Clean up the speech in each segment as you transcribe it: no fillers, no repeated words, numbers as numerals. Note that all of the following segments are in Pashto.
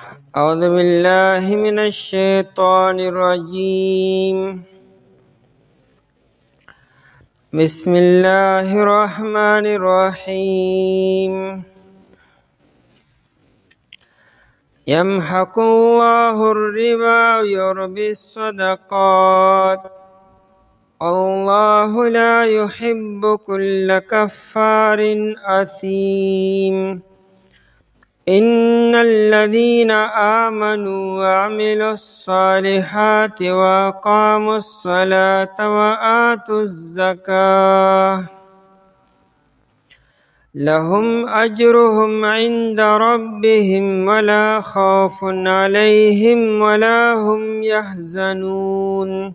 أعوذ بالله من الشيطان الرجيم. بسم الله الرحمن الرحيم. يمحق الله الربا ويربي الصدقات الله لا يحب كل كفار أثيم. إن الذين آمنوا وعملوا الصالحات وأقاموا الصلاة وآتوا الزكاة لهم أجرهم عند ربهم ولا خوف عليهم ولا هم يحزنون.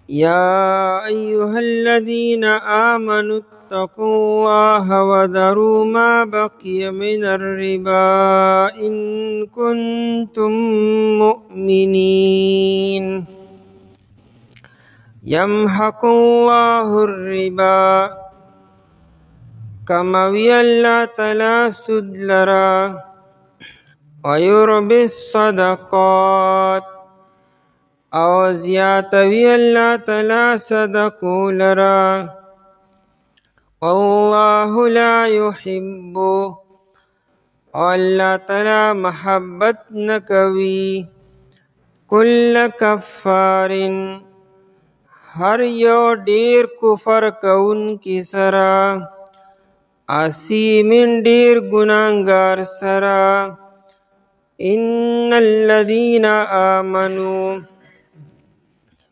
يا أيها الذين آمنوا اتقوا الله وذروا ما بقي من الربا إن كنتم مؤمنين. يمحق الله الربا کموی اللہ تعالی سود لرا ویربی الصدقات او زیاتوی اللہ تعالی صدقو لرا واللہ لا يحب او اللہ تعالی محبت نکوی کل کفار ہر یو دیر کفر کون کی سرا اسیمن دیر گناہگار سرا. ان الذین آمنوا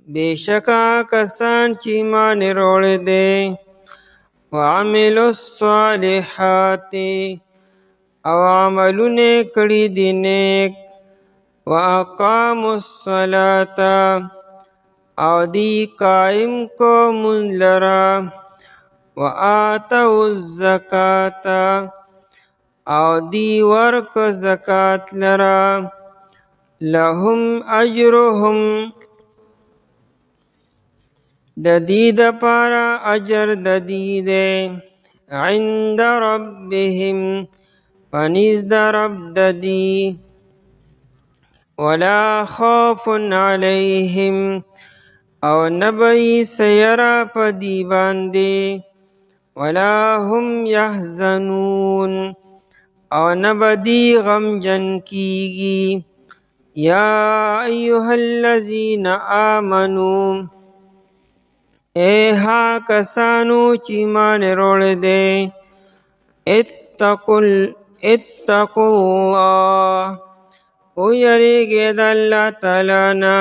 بیشکا کسان چی ایمان روڑ دے وعملوا الصالحات او عملون کڑی دی نیک واقاموا الصلاة او دی قائم کو من لرا وآتوا الزکاة او دی ورک زکاة لرا لهم اجرهم ددید پارا اجر ددید عند ربهم پنیز دا رب ددی ولا خوف علیہم او نبئی سیرا پدی باندے ولا هم يحزنون او نبدی غم جن کیگی. یا ایها الذین آمنوا اے ہا کسانو چی ایمان روڑ دے اتقوا اللہ او یریگے دا اللہ تعالی نا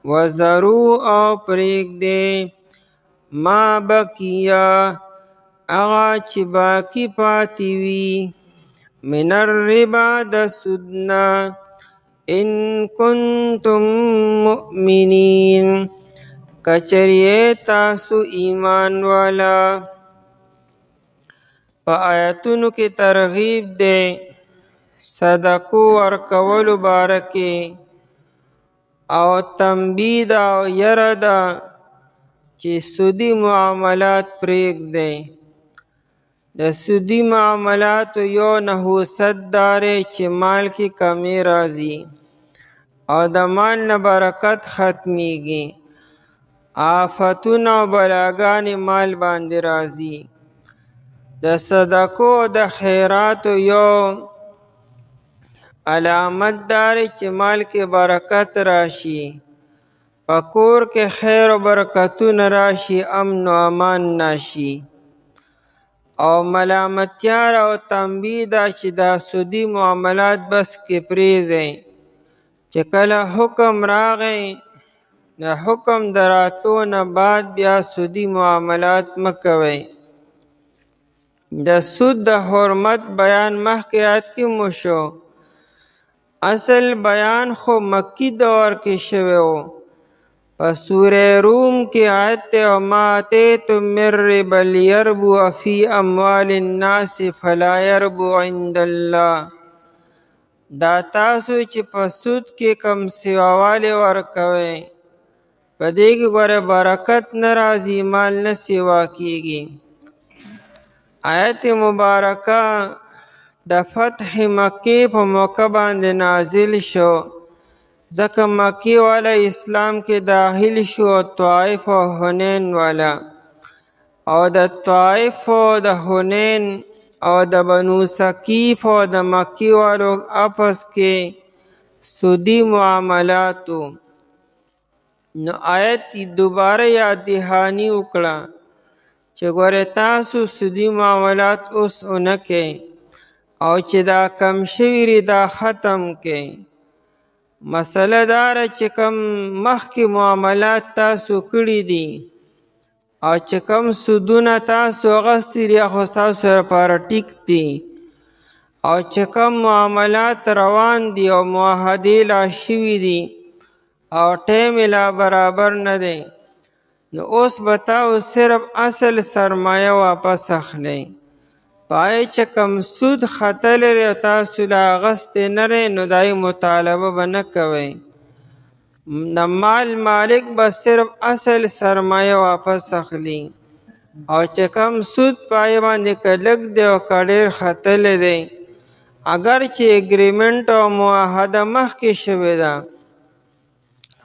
وذرو او پریگ دے ما بقیا اغا چی باقی پاتی وی من الربا دا سودنا ان کنتم مؤمنین کچریے تاسو ایمان والا. پا آیتونو کی ترغیب دے صدقو ورکولو بارکی او تنبید او یردا چی سودی معاملات پریگ دے. د سودی معاملات یو نحوست دارے چی مال کی کمی رازی او د مال نه برکت ختمیگی آفتون او بلاگانی مال باندې رازی. د صدقو د خیرات یو علامت داری چی مال کی برکت راشی پکور کے خیر و برکتون راشی امن و امان ناشی. او ملامتیار او تنبیدہ چی دا سودی معاملات بس کی پریزیں چی کلا حکم راغیں دا حکم دراتون بعد بیا سودی معاملات مکویں. دا سود دا حرمت بیان مخی آیت کی مشو اصل بیان خو مکی دور کی شویو پس سورہ روم کی آیت وما آتیتم من ربا لیربو فی اموال الناس فلا یربو عند اللہ. دا تاسو چی پسود کی کم سیواوالی ورکویں پدے کی گوڑے برکت نرازی مال نسیوا کیگی. آیت مبارکہ د فتح مکې په موقع باندې نازل شو، ځکه مکې والا اسلام کې داخل شو، طائف او حنین والا. او د طائف او د حنین او د بنو ثقیف او د مکې والو آپس کې سودی معاملاتو. نو آیت دوباره یاد دهانی وکړه چې ګوره تاسو سودی معاملات اوس اونکئ او چې دا کم شوي ری دا ختم کئ. مسله داره چې کم مخکې معاملات تاسو کړي دي او چې کم سودونه تاسو اخیستي دي خو ستاسو لپاره ټیک دي، او چې کم معاملات روان دي او معاهدې لا شوي دي او ټیم لا برابر نه دی، نو اوس به تاسو صرف اصل سرمایه واپس اخلئ. پای چې کم سود ختلی دی او تاسو لا اخیستی نه دی نو د هغې مطالبه به نه کوئ. د مال مالک به صرف اصل سرمایه واپس اخلي، او چې کم سود پای باندې که لږ دی او که ډېر ختلی دی، اگر چې اګریمنټ او معاهده مخکې شوې ده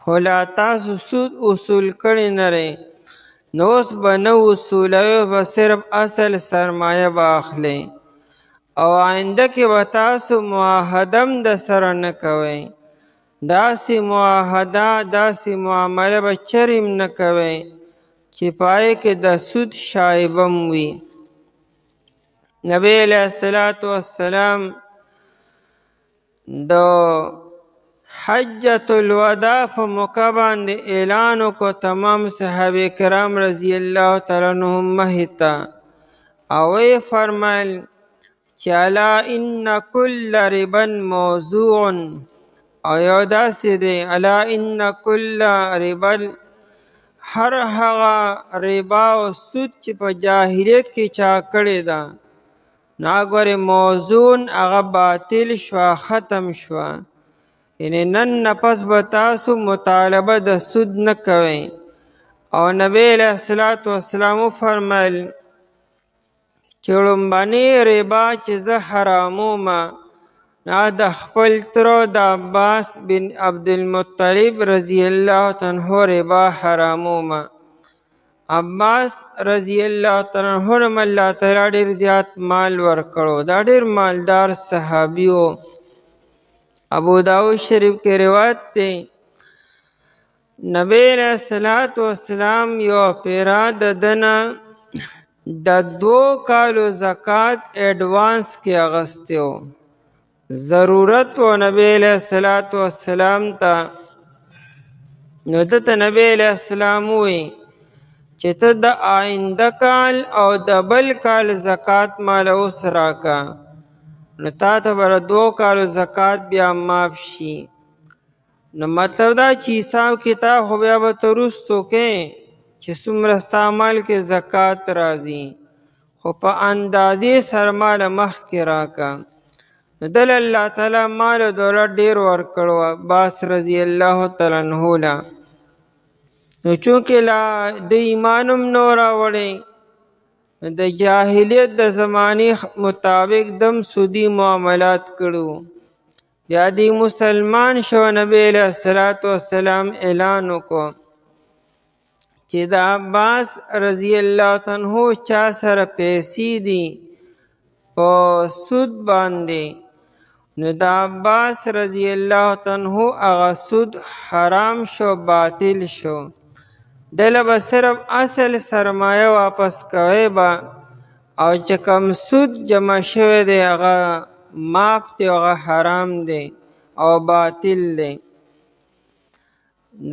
خو لا تاسو سود اصول کړی نه دی، نو اوس به نه اصولوئ، به صرف اصل سرمایه به اخلئ او آینده کې به تاسو معاهده هم د سره نه کوئ. داسې معاهده داسې معامله به چرې هم نه کوئ چې پای کې د سود شایبه هم وي. نبی علیه السلام د حجة الوداع په موقع باندې اعلان وکړو تمام صحابه کرام رضی الله تعالی عنهم مخې ته، او ویې فرمایل چې الا ان کل ربا موضوع، او یو داسې دی الا ان کل ربا، هر هغه ربا او سود چې په جاهلیت کې چا کړې ده نو ګورې موضوع هغه باطل شوه، ختم شوه. یعنی نن نه پس به تاسو مطالبه د سود نه کوئ. او نبی علیه السلام وفرمیل چې لومبنۍ ربا چې زه حرامومه د خپل ترو د عباس بن عبدالمطلب رضی الله عنه ربا حرامومه. عباس رضی الله تعالی عنه هم الله تعالی ډېر زیات مال ورکړو، دا ډېر مالدار صحابي و. ابو داود شریف کې روایت دی نبی علیہ السلام یو پیرا د دنه د 2 کالو زکات ایڈوانس کې اغستی و. ضرورت و نبی علیہ السلام ته، نو دته نبی علیہ السلام وی چې ته د آینده کال او د بل کال زکات مال اوس راکا، نو تا ته به 2 کالو زکات بیا معاف شي. نو مطلب دا چې حساب کتاب خو بیا به ته وروستو کې چې څومره ستا مال کې زکات راځي، خو په اندازې سره مال مخکې راکا. نو دل الله تعالی مال او دولت ډېر ورکړو عباس رضی الله تعالی عنه له. نو چونکې لا د ایمان هم نو راوړی، د جاهلیت د زمانې مطابق دم سودی معاملات کړو. بیا دی مسلمان شو، نبی علیہ السلام اعلان وکړو چې د عباس رضی الله عنه چا سره پیسې دي په سود باندې، نو د عباس رضی الله عنه هغه سود حرام شو، باطل شو. دله به صرف اصل سرمایه واپس کوي با، او چې کم سود جمع شوی دی هغه معاف دی، هغه حرام دی او باطل دی.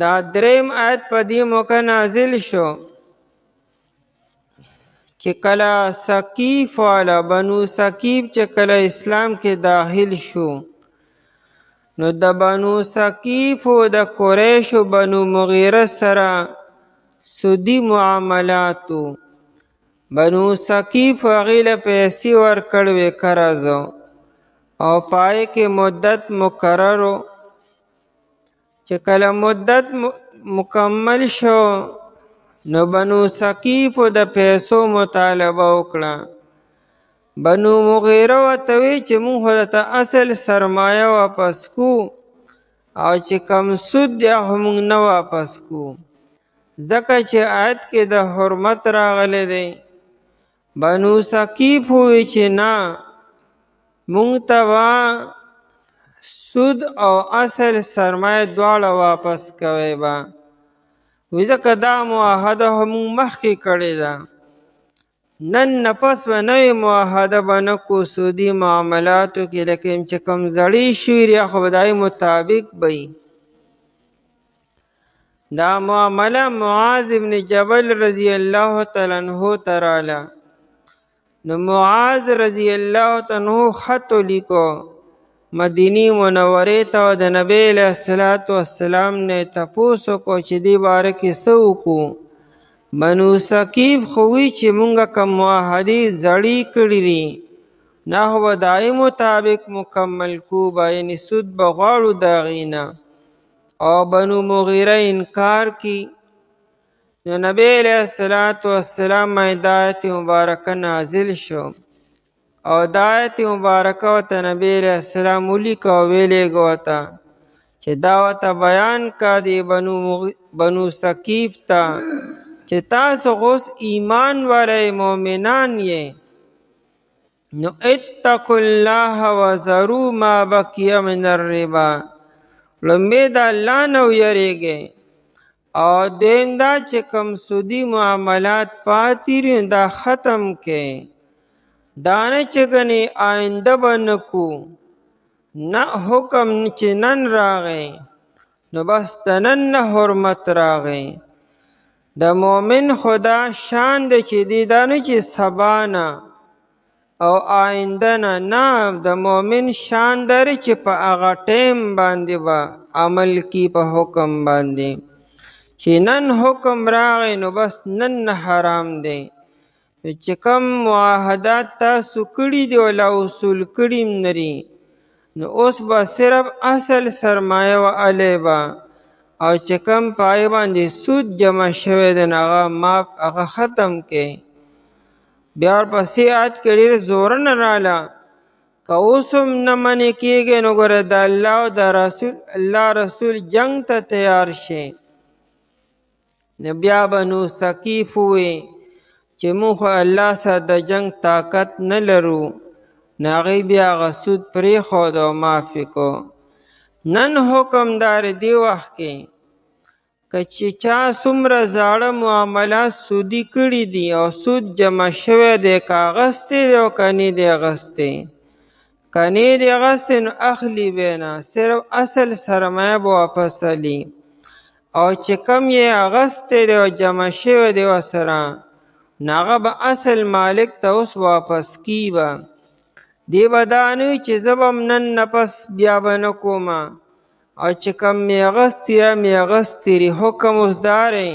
دا 3 آیت په دې موقع نازل شو چې کله ثقیف والا بنو ثقیف چې کله اسلام کې داخل شو، نو د بنو ثقیف او د قریش او بنو مغیره سره سودی معاملاتو. بنو ثقیف هغې له پیسې ورکړوې قرض، او پای کې مدت مقررو چې کله مدت مکمل شو نو بنو ثقیف د پیسو مطالبه وکړه. بنو مغیره ورته وی چې مونږ خو درته اصل سرمایه واپس کو او چې کم سود دی هغه مونږ نه واپس کو، ځکه چې آیت کې د حرمت راغلی دی. بنو ثقیف وی چې نه، مونږ ته به سود او اصل سرمایه دواړه واپس کوئ به، وی ځکه دا معاهده مونږ مخکې کړې ده، نن نه پس به نوې معاهده به نه کو سودي معاملاتو کې، لیکن چې کوم زړې شوي دي خو به د هغې مطابق به وي. دا معامله معاذ ابن جبل رضی الله تعالی عنہ ته راله. نو معاذ رضی الله تعالی عنہ خط ولیکو مدینی منورې ته، او د نبی علیه الصلاة والسلام نه یې تپوس وکړو چې دې باره کې څه وکړو. بنو ثقیف خو وی چې مونږه کوم معاهدې زړې کړي دي نه خو به د هغې مطابق مکمل کو به، یعنې سود به غواړو د هغې نه. او بنو مغیره انکار کی. نو نبی علیہ الصلاة والسلام دا آیت مبارکه نازل شو، او دا آیت مبارکه ورته نبی علیہ السلام ولیکه او ویلېږه ورته چې دا ورته بیان کا دی بنو ثقیف ته چې تاسو اوس ایمان والئ مؤمنان یې، نو اتقوا الله وذروا ما بقي من الربا، لومبې د الله نه ویریږئ، او دویم دا چې کوم سودي معاملات پاتې دي دا ختم کړئ، دا نه چې ګنې آینده به نه کو، نه حکم چې نن راغی نو بس د نن نه حرمت راغی. د مؤمن خدا شان دی چې دی دا نه چې سبا نه او آینده نه، د مؤمن شان دی چې په هغه ټیم باندې به عمل کی په حکم باندې، چې نن حکم راغی نو بس نن نه حرام دی. چې کم معاهدات تاسو کړي دي او لا اصول کړي هم لري، نو اوس به صرف اصل سرمایه و علی به، او چې کم پای باندې سود جمع شوی دی نو هغه ختم کړئ. بیا ورپسې آیت کې ډېر زورنه راله، که اوس هم نه منې کېږئ نو ګوره د الله او د الله رسول جنگ ته تیار شي. نو بیا بنو ثقیف ووی چې موږ خو الله سره د جنگ طاقت نه لرو، نو هغوی بیا هغه سود پرېښود او معافې کو. نن حکم دار دی وخت کې که چې چا څومره زاړه معاملات سودي کړي دي او سود جمع شوی دی، که اغستی دی او که نه دی اغستی، که نه دی اغستی نو اخلي به نه، صرف اصل سرمایه به واپس علي، او چې کم یې اغستی دی او جمع شوی دی ورسره نو هغه به اصل مالک ته اوس واپس کی به. دی به دا نه وي چې زه به هم نن نه پس بیا به نه کومه، او چې کم مې اغستی را مې اغستی ری. حکم اوس دا دی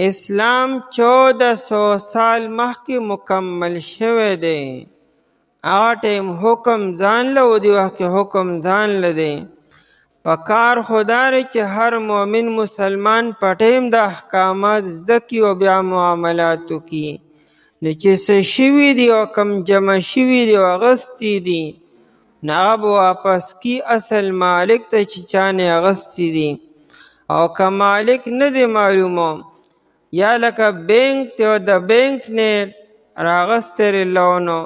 اسلام 1400 سال مخکې مکمل شوی دی، هغه ټیم حکم ځان له و، دی وخت کې حکم ځان له دی. په کار خو دا دی چې هر مؤمن مسلمان په ټیم د احکامات زده کړي او بیا معاملاتو کې، نو چې څه شوي دي او کم جمع شوي دي او اغستی دي نو هغه به واپس کی اصل مالک ته چې چا نه اغستی دي. او که مالک نه دی معلومه، یا لکه بینک دی او د بینک نه راغستی لونو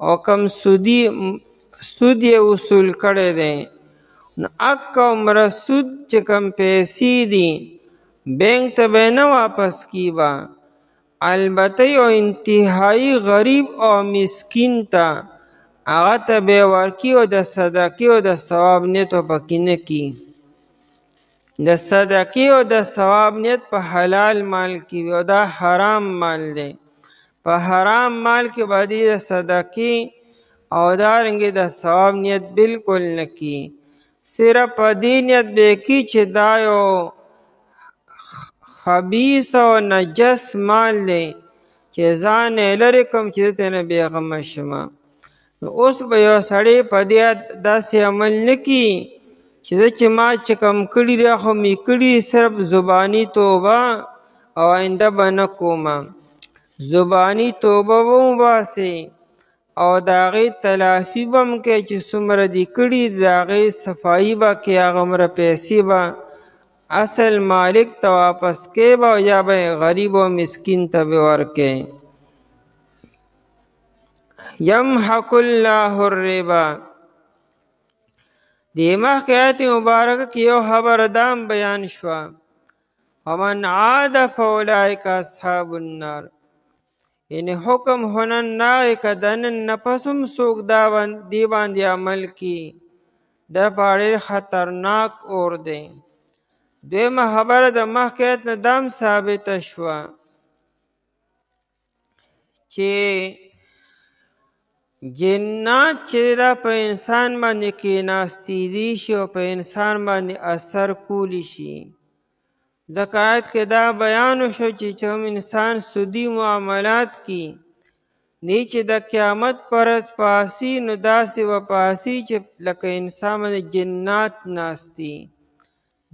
او کم سود یې وصول کړی دی، نو اک عمره سود چې کم پیسې دي بینک ته به نه واپس کی به، البته یو انتهایی غریب او مسکین ته هغه ته به ورکي او د صدقې او د ثواب نیت پکې نه کی. د صدقې او د ثواب نیت په حلال مال کې وي او دا حرام مال دی، په حرام مال کې باندې د صدقې او دارنګې د ثواب نیت بالکل نه کی. صرف په دې نیت به کی چې دا یو خبیث او نجس مال دی چې ځان یې لرې کړم چې زه ترې نه بېغمه شمه. نو اوس به یو سړی په دې داسې عمل نه کي چې زه چې ما چې کم کړي دی خو مې کړي صرف زباني توبه او آینده به نه کومه. زباني توبه به وباسې او د هغې تلافي به هم کوې چې څومره دې کړي د هغې صفایي به کوې هغومره پیسې به اصل مالک ته واپس کوې به او یا به یې غریب او مسکین ته به ورکوې. یمحق الله الربا. دې مخکې آیت مبارکه کې یو خبره دا هم بیان شوه ومن عاد فاولئک اصحاب النار. یعنی حکم هنن ناغی که دنن نفسم څوک دې باندې عمل کی دا ډېر خطرناک اور دی. دویمه خبره د مخکې آیت نه دا هم ثابته شوه چې جنات چې دا په انسان باندې کېناستېدی شي او په انسان باندې اثر کولی شي. ځکه آیت کې دا بیان شو چې کوم انسان سودي معاملات کی دی چې د قیامت پر ورځ پاسي نو داسې به پاسي چې لکه انسان باندې جنات ناستي.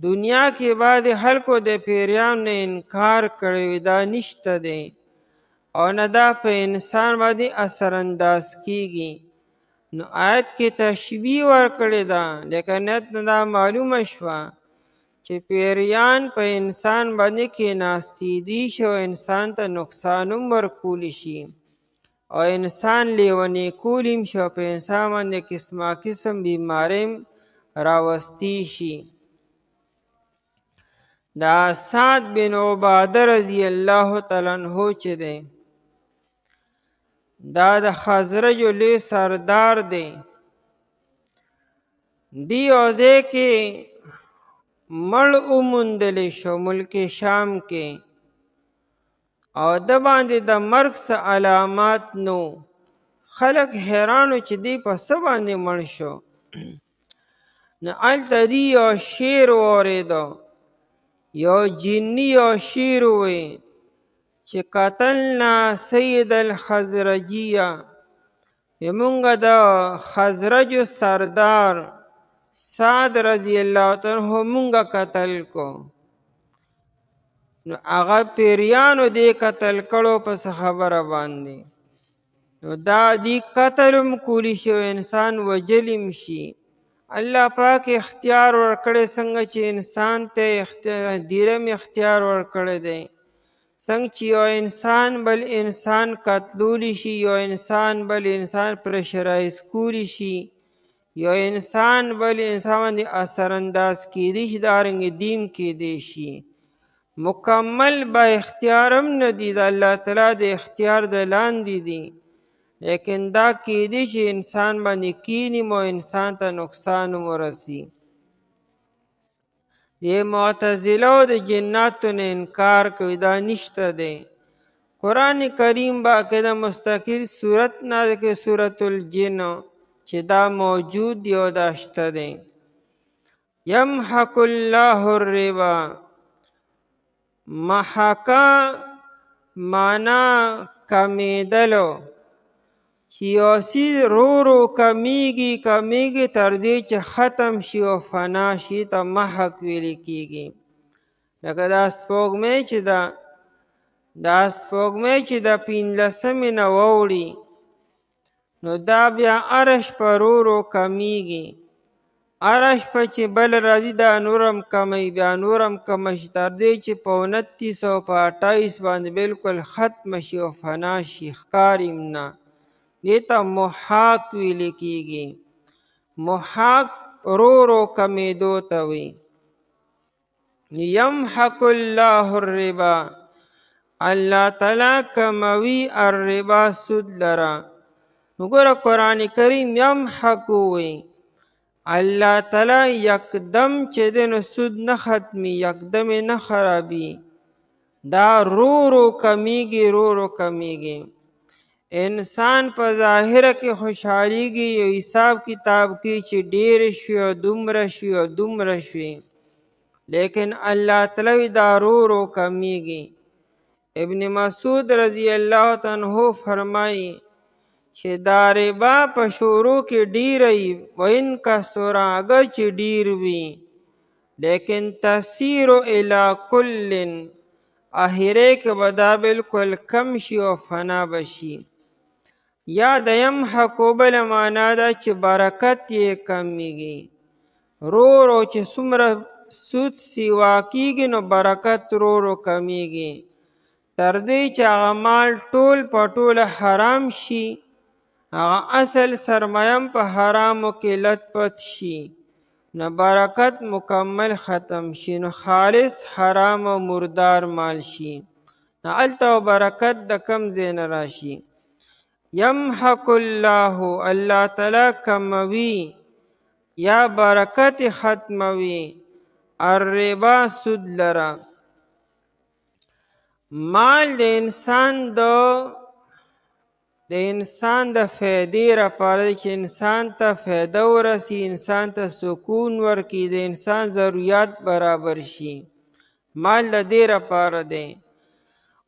دنیا کې بعضې خلکو د پیریانو نه انکار کړی وي دا نشته دی او نه دا په انسان باندې اثر انداز کیږي. نو آیت کې تشبیه ورکړې ده لیکن آیت نه دا معلومه شوه چې پیریان په انسان باندې کېناستېدی شي او انسان ته نقصان هم ورکولی شي او انسان لیونی کولی هم شي او په انسان باندې قسمه قسم بیمارۍ راوستی شي. دا سعد بن عباده رضی الله تعالی عنہ چې دی دا د خزرجو لوی سردار دی. دی یو ځای کې مړ وموندلی شو ملک شام کې او د باندې د مرګ څه علامات نو. خلک حیرانو چې دی په څه باندې مړ شو. نو هلته دی یو شعر واورېدو یو جني یو شعر ووی چې قتلنا سید الخزرجیه مونږ د خزرجو سردار سعد رضی الله تعالی عنہ مونږ قتل کو. نو هغه پیریانو دې قتل کړو پس خبره باندې نو دا دی قتل هم کولی شي انسان وجلم شي. الله پاک اختیار ورکړی څنګه چې انسان ته دیرم اختیار ورکړی دی څنګه چې یو انسان بل انسان قتلولی شي یو انسان بل انسان پریشرایز کولی شي یو انسان بل انسان باندې اثر انداز کیدی شي دارنګې دیم کیدی شي. مکمل با اختیار هم نه دی د الله تعالی د اختیار د لاندې دی لیکن دا کیدی چې انسان باندې کینی مو انسان ته نقصان ورسی. دی معتزله د جناتو نه انکار کوي دا نشته دی. قرآن کریم باقاعده مستقل صورت نازل کړي سورة الجن چې دا موجود دی او دا شته دی. یمحق الله الربا. محقا معنا کمیدلو چې یو څیز رو رو کمیږي تر دې چې ختم شي او فنا شي ته محق ویل کیږي. لکه دا سپوږمۍ چې د 15مې نه واوړي نو دا بیا هره شپه رو رو کمیږي هره شپه چې بل راځي دا نورم کمی بیا نورم کمی شي تر دې چې په 2928 باندې بالکل ختم شي او فنا شي ښکاري هم نه. دې ته محاق ویل کیږي. محاق رو رو کمیدو ته وي. یمحق الله الربا. الله تعالی کموي الربا سود لرا. نو ګوره قرآن کریم یمحق وي الله تعالی یکدم چې دی نو سود نه ختمي یکدم نه خرابي دا رو رو کمیږي. انسان په ظاهره کې خوشحالیږي یو حساب کتاب کې چې ډیر شوي او دومره شوي لیکن الله تعالی دا رو رو کمیږي. ابن مسعود رضی الله عنه فرمایي چې دا ربا په شروع کې ډیر وي وین کثر اگر چې ډیر وي لیکن تسیر الی کل اخره کې به دا بالکل کم شي او فنا بشي. یا د یمحقو بله معنا ده چې برکت یې کمیږي. رو رو چې څومره سود سیوا کیږي نو برکت رو رو کمیږي، تر دې چې هغه مال ټول په ټوله حرام شي، هغه اصل سرمایم په حرامو کې لت پت شي، نو برکت مکمل ختم شي، نو خالص حرام او مردار مال شي، نو هلته برکت د کم ځای نه راشي. یمحق الله، الله تعالی کموي یا برکت ختموي الربا سود لره. مال د انسان د فیدې لپاره چې انسان ته فیده ورسی، انسان ته سکون ورکړي، د انسان ضرورت برابر شي. مال د دې لپاره دی.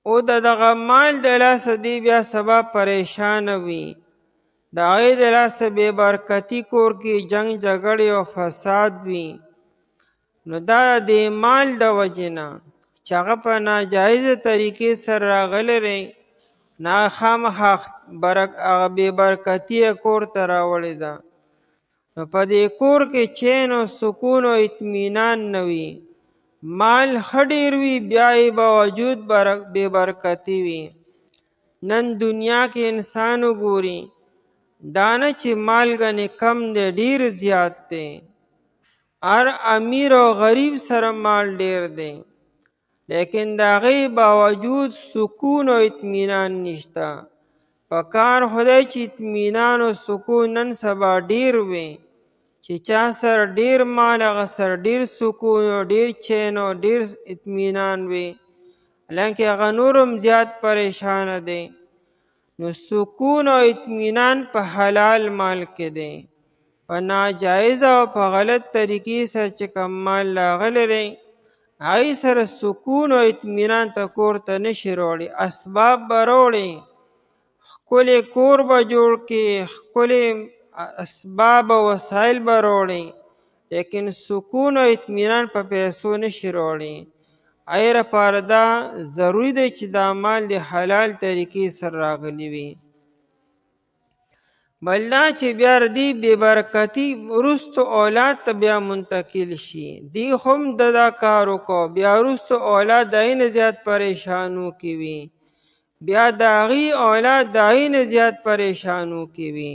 او دغه مال د لاسه دی بیا سبا پریشان وي، د هغې د لاسه بې برکتي کور کې جنگ جګړې او فساد وي، نو دا د مال د وجې نه چې هغه په ناجایزه طریقې سره راغلی دی، نه خامخا هغه بې برکتي کور ته راوړې ده، نو په دې کور کې چین او سکون او اطمینان نه وي. مال ښه ډېر وي بیا یې باوجود بې برکتي وي. نن دنیا کې انسان وګوري، دا نه چې مال ګنې کم دی، ډېر زیات دی. هر امیر او غریب سره مال ډېر دی، لیکن د هغې باوجود سکون او اطمینان نشته. پکار خدای چې اطمینان او سکون نن سبا ډېر وي، چې چا سره ډېر مال هغه سره ډېر سکون او ډېر چین او ډېر اطمینان وي، حالانکې هغه نور هم زیات پریشانه دی. نو سکون او اطمینان په حلال مال کې دی. په ناجایزه او په غلط طریقې سره چې کوم مال راغلی دی، هغې سره سکون او اطمینان ته کور ته نشي راوړي. اسباب به راوړي، ښکلی کور به جوړ کړي، ښکلی اسباب او وسایل به راوړي، لیکن سکون او اطمینان په پیسو نشي راوړي. هغې لپاره دا ضروري دی چې دا مال د حلال طریقې سره راغلی وي. بل دا چې بیا دې بې برکتي وروستو اولاد ته بیا منتقل شي، دی هم دا کار وکړو، بیا وروستو اولاد د هغې نه زیات پریشانو کې وي، بیا د هغې اولاد د هغې نه زیات پریشانو کې وي.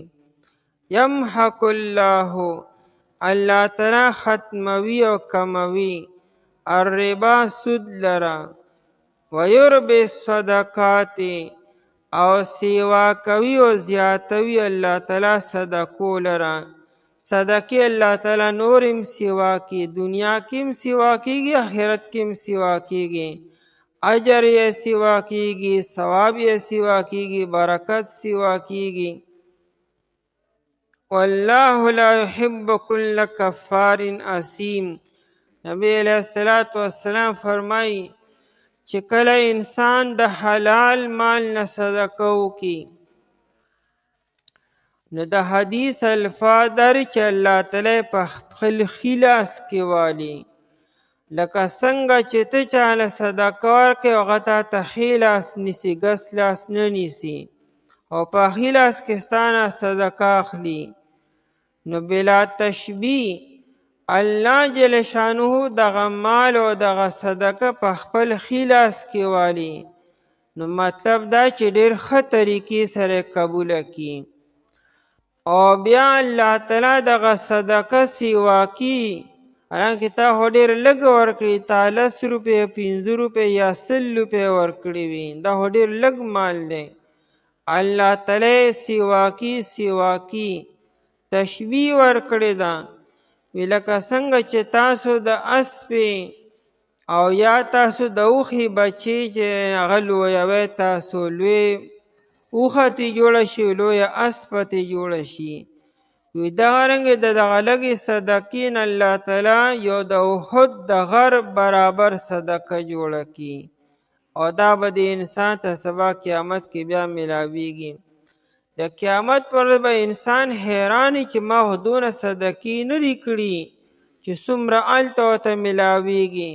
یمحق الله، الله تعالی ختموي او کموي الربا سود لره، ویربي الصدقات، او سیوا کوي او زیاتوي الله تعالی صدقو لره. صدقې الله تعالی نور هم سیوا کی، دنیا کې هم سیوا کیږي، آخرت کې هم سیوا کیږي، اجر یې سیوا کیږي، ثواب یې سیوا کیږي، برکت سیوا کیږي. والله لا يحب كل كفار اثیم. نبی علیہ السلام فرمایي چې کله انسان د حلال مال نه صدقه وکړي، نو د حدیث الفاظ در چې الله تعالی په خپل ښي لاس کې والي، لکه څنګه چې ته چاله صدقه ورکړې هغه تا ته ښي لاس نیسي، ګس لاس نه نیسي، او په ښي لاس کې ستا نه صدقه اخلي، نو بلا تشبیه الله جل شانه دغه مال او دغه صدقه په خپل ښي لاس کې والي، نو مطلب دا چې ډېر ښه طریقې سره قبوله کړي. او بیا الله تعالی دغه صدقه سیوا کړي، حالانکې تا خو ډېر لږ ورکړي، تا 10 روپۍ 15 روپۍ یا 100 روپۍ ورکړي وي، دا خو ډېر لږ مال دی. الله تعالی سیوا کړي تشبیه ورکړې ده، وی لکه څنګه چې تاسو د اسپې او یا تاسو د اوښې بچې چې هغه لویوئ، تاسو لوی اوښه ترې جوړه شي، لویه اسپه ترې جوړه شي، وی دغه رنګې د دغه لږې صدقې نه الله تعالی یو د احد د غر برابر صدقه جوړه کړي، او دا به د انسان ته سبا قیامت کې بیا ملاویږي. د قیامت پر ورځ به انسان حیراني چې ما خو دونه صدقې نه دي کړي چې څومره هلته ورته ملاویږي.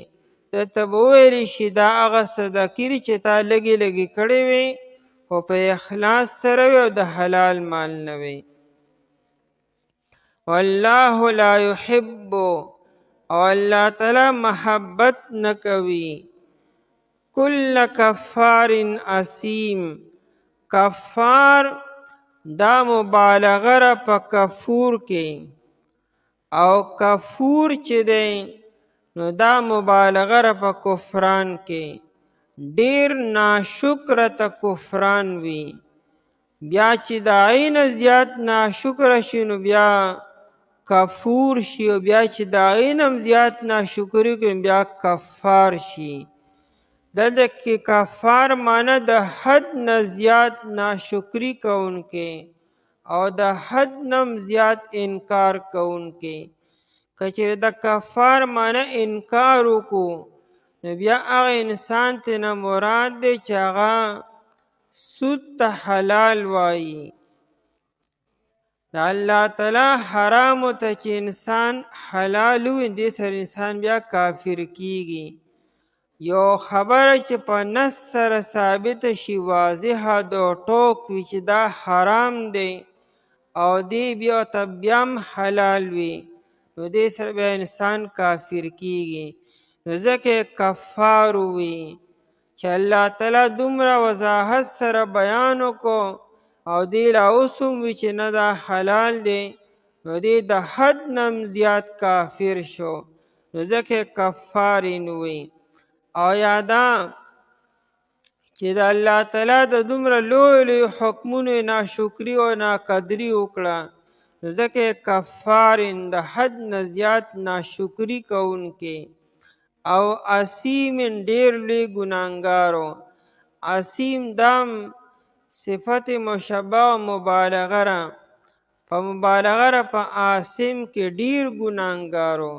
درته به وویلی شي دا هغه صدقې دي چې تا لږې لږې کړې وې، خو په اخلاص سره وي او د حلال مال نه وي. والله لا يحب، او الله تعالی محبت نه کوي، کل کفار اسیم. کفار دا مبالغه را په کفور کې، او کفور چې دی نو دا مبالغه را په کفران کې. ډیر ناشکره ته کفران وي، بیا چې د عین زیات ناشکره شي نو بیا کفور شي، او بیا چې د عینم زیات ناشکری کوي بیا کفار شي. دلته کې کفار معنی د حد نه زیات ناشکری کوونکې او د حد نم زیات انکار کوونکې. که چېرې د کفار معنی انکار وکړو نو بیا هغه انسان ته نه مراد دی چې هغه سود ته حلال وایي. د الله تعالی حرامو ته چې انسان حلال وي دې سره انسان بیا کافر کیږي. یو خبره چې په نص سره ثابت شي، واضحه د ټوک وي چې دا حرام دی او دی بیا ته بیا هم حلال وي نو دې سره بیا انسان کافر کیږي. نو ځکه کفار وي چې الله تعالی دومره وضاحت سره بیان وکړو او دی لا اوس هم وي چې نه دا حلال دی نو دی د حد نه زیات کافر شو، نو ځکه کفارین وي. او یادا چې د الله تعالی د دومره لوی لوی حکمونو ناشکري او ناقدري وکړه نو ځکه کفارین د حد نه زیات ناشکري کوونکې. او اسیم ډیر لوی ګناهګارو. اسیم دام صفت مشبه و مبالغه را، په مبالغه را په اسیم کې ډیر ګناهګارو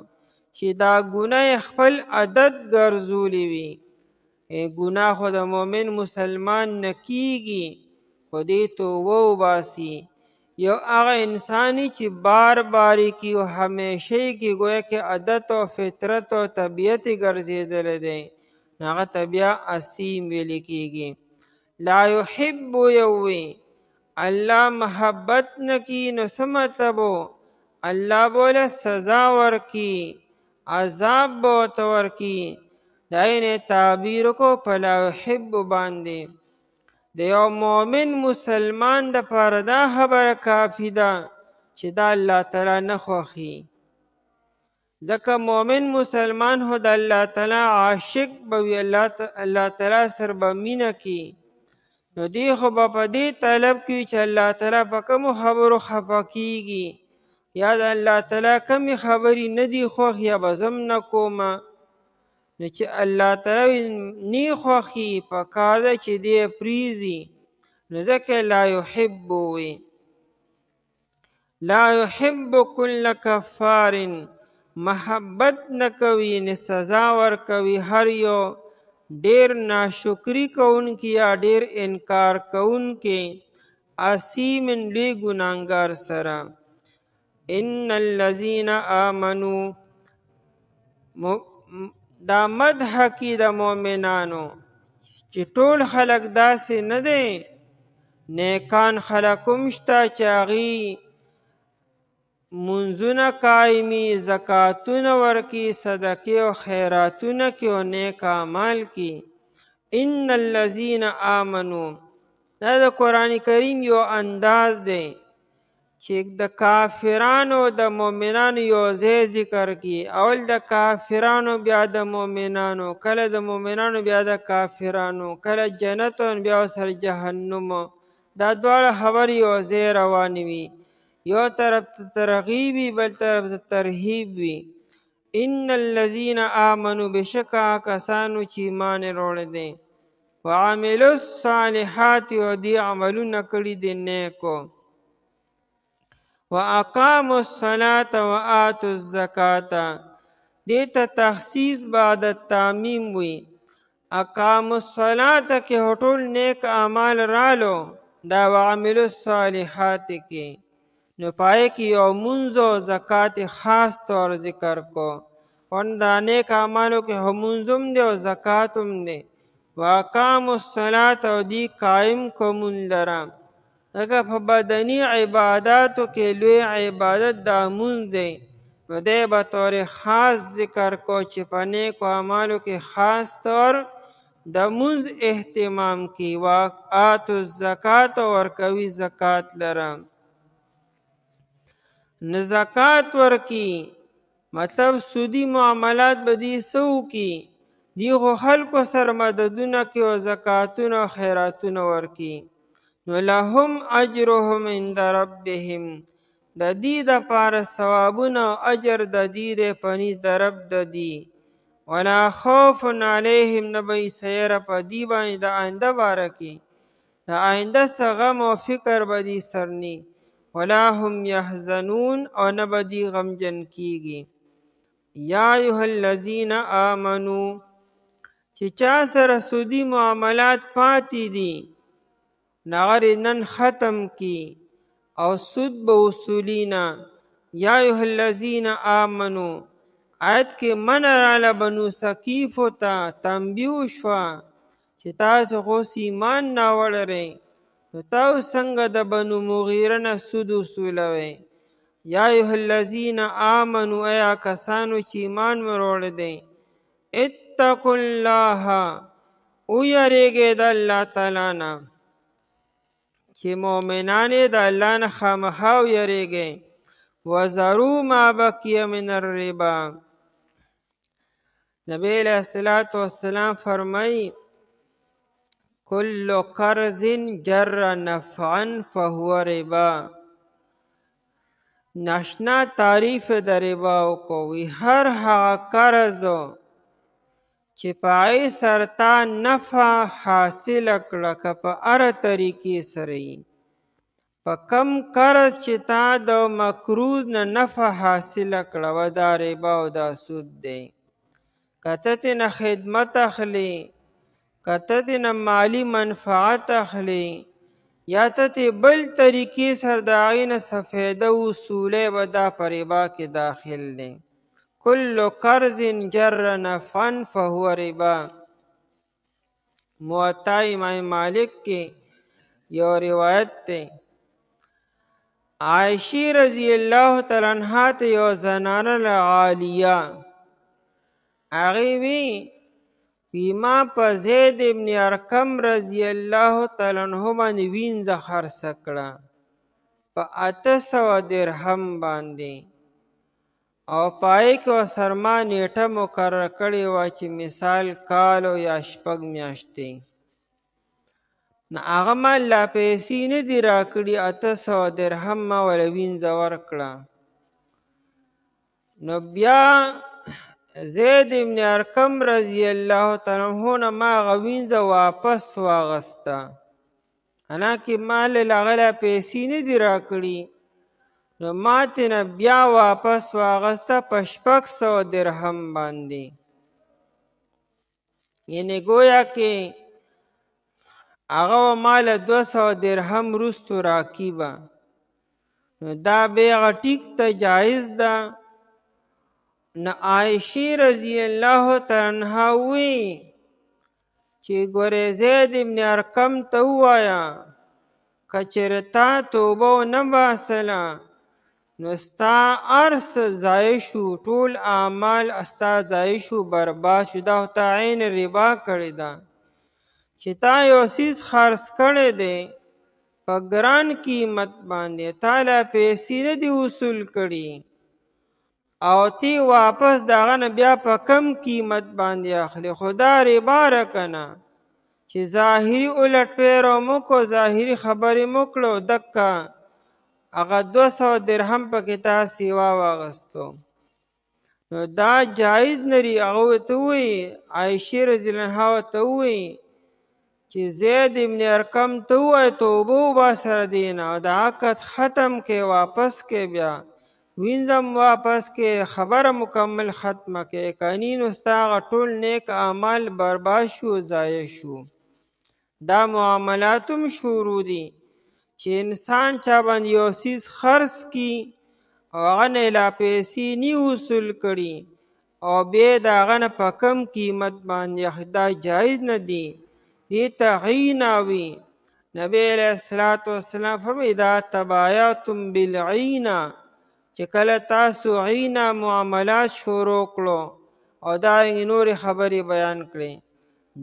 چې دا ګناه خپل عادت ګرځولي وي. ګناه خو د مؤمن مسلمان نه کیږي، خو دې توبه وباسي. یو هغه انسانی چې بار باری کی او همیشه کی گویا کې عادت او فطرت او طبیعت ګرځیدل دی هغه طبیعه اسیم ویل کیږي. لا يحب یووی الله محبت نکی نو څه مطلب الله بوله سزا ورکی، عذاب بہت ورکی. دائن تعبیر کو فلا يحب باندې د یو مؤمن مسلمان د پاره دا خبره کافی ده چې دا الله تعالی نه خوښي. ځکه مؤمن مسلمان هو د الله تعالی عاشق به وي، الله تعالی سره به مینه کی. نو دی خو به په دې طلب کی چې الله تعالی په کومو خبرو خفه کیږي، یا د الله تعالی کمې خبرې نه دي خوښ یا به زم نه کومه. نو چې الله تعالی نی خوښي په کار ده چې دی پریزي، نو ځکه لا يحب وي. لا يحب كل کفار محبت نه کوي نه سزا ورکوي هر یو ډیر ناشکری کوونکی یا ډیر انکار کوونکی اسیم لوی ګناهګار سره. ان الذين آمنوا دا مدح کی د مؤمنانو چې ټول خلق داسې نه دی، نیکان خلق هم شته چې هغوی منځونه قایمي، زکاتونه ورکي، صدقې او خیراتونه کوي او نیک اعمال کوي. ان الذین آمنوا دا د قرآن کریم یو انداز دی چې د کافرانو د مؤمنانو یو ځای ذکر کی. اول د کافرانو بیا د مؤمنانو، کله د مؤمنانو بیا د کافرانو، کله جنت او بیا سره جهنم. دا دواړه خبرې یو ځای روانې وي، یو طرف ته ترغیب وي بل طرف ته ترهیب وي. ان الذین آمنوا بشکا کسانو چې ایمان وروړی دی، وعملوا الصالحات او دی عملونه کړي دي نیکو، واقاموا الصلاة وآتوا الزکاة دې ته تخصیص بعد التعمیم وي. اقاموا الصلاة کې ټول نیک اعمال رالو، دا وعملوا الصالحات کې نو پای کې یو منځ او زکات خاص طور ذکر کو. ون دا نیک اعمالو کې هم منځ هم دی او زکات هم دی. واقاموا الصلاة او دی قائم کومون لره. لکه په بدني عباداتو کې لوی عبادت دا مونځ دی، نو دی به طور خاص ذکر کو چې په نیکو اعمالو کې خاص طور د مونځ اهتمام کی. آتو الزکات ورکوي زکات لره. نه زکات ورکی مطلب سودی معاملات به دی سو کی، دی خو خلکو سره مددونه کی او زکاتونه او خیراتونه ورکی. نو لهم اجرهم عند ربهم، د دې دپاره ثوابونه او اجر د دې دی په نزد د رب د دې. ولا خوف علیهم، نه به یې څه یره په دې باندې د آینده باره کې، د آینده څه غم او فکر به دې سر نی. ولا هم یحزنون، او نه به دې غمجن کیږي. یا ایها الذین آمنو، چې چا سره سودی معاملات پاتې دي نغری نن ختم کی او سود به اصولینا. یا ایها الذین آمنو آیت کې من راله بنو ثقیفو ته تنبیه شوه چې تاسو خو ایمان ناوړئ، نو تاسو څنګه د بنو مغیره نه سود اصولوئ. یا ایها الذین آمنو، ایا کسانو چې ایمان مو راوړی دی، اتقوا الله، ویریږئ د الله تعالی نه، چې مؤمنان یې د الله نه خامخا ویریږئ. وذروا ما بقی من الربا، نبی علیہ الصلوۃ والسلام فرمائی کل قرض جر نفعا فهو ربا. ناشنا تعریف د ربا وکوي، هر هغه قرض چې پای سرتا نفع حاصل کړه که په هره طریقې سره یې، په کم قرض چې تا د مقروض نه نفع حاصل کړه و دا ربا او دا سود دی. که ته ترې خدمت اخلي، که ته ترې مالی منفعت اخلي، یا ته ترې بل طریقې سره د هغې نه څه فایده وصولۍ، به دا په ربا کې داخل دی. کل قرض جر نفعا فهو ربا. موطا امام مالک کې یو روایت دی، عائشی رضی الله تعالی عنها ته یو زنانه عالیه هغې وی ما په زید ابن ارقم رضی الله تعالی عنه باندې وینځه خرڅه کړه په 800 درهم باندې، او پای کې ورسره ما نیټه مقرره کړې وه چې مثال کال او یا 6 میاشتې. نو هغه ما لا پیسې نه دي راکړي، 800 درهم ما ورله وینځه ورکړه. نو بیا زید ابن ارقم رضی الله تعالی عنه نه ما هغه وینځه واپس واغسته، حالانکې ما له هغه لا پیسې نه دي راکړي. نو ما ترې بیا واپس واغسته په 600 درهم باندې، یعنې گویا کې هغه ما له 200 درهم وروستو راکیبه. نو دا بیع ټیک ته جایز ده. نو عایشې رضی الله تعالی عنها وی چې ګورې زید ابن ارقم ته ووایه که چېرې تا توبه ونه باسله نو ستا هر څه ضایع شو، ټول اعمال ستا ضایع شو، برباد شو. دا خو تا عین ربا کړې ده چې تا یو څیز خرڅ کړی دی په ګران قیمت باندې، تا لا پیسې نه دي وصول کړي او تی واپس د هغه نه بیا په کم قیمت باندې اخلي، خو دا ربا ده که نه، چې ظاهري الټ پیرو مو کو، ظاهري خبرې مو کړو، دکه هغه 200 درهم پکې تا سیوا واغستو. نو دا جایز نری. هغه ورته ووایي، عایشې رضی الله عنها ورته ووایي چې زید ابن ارقم ته ووایه توبه وباسه د دې نه، او د عقد ختم کې، واپس کې، بیا وینځم واپس کې، خبره مکمل ختمه کې، کنی نو ستا هغه ټول نیک اعمال برباد شو، ضایع شو. دا معاملات هم شروع دي چې انسان چا باندې یو څیز خرڅ کي او هغه نه لا پیسې نی وصول کړي او بیا د هغه نه په کم قیمت باندې، دا جایز نه دي. دیتا غینا وی. نبی علیہ السلام فرمایي اذا تبایعتم بالعینا، چې کله تاسو عینا معاملات شروع کړو او دارنګې نورې خبرې بیان کړې،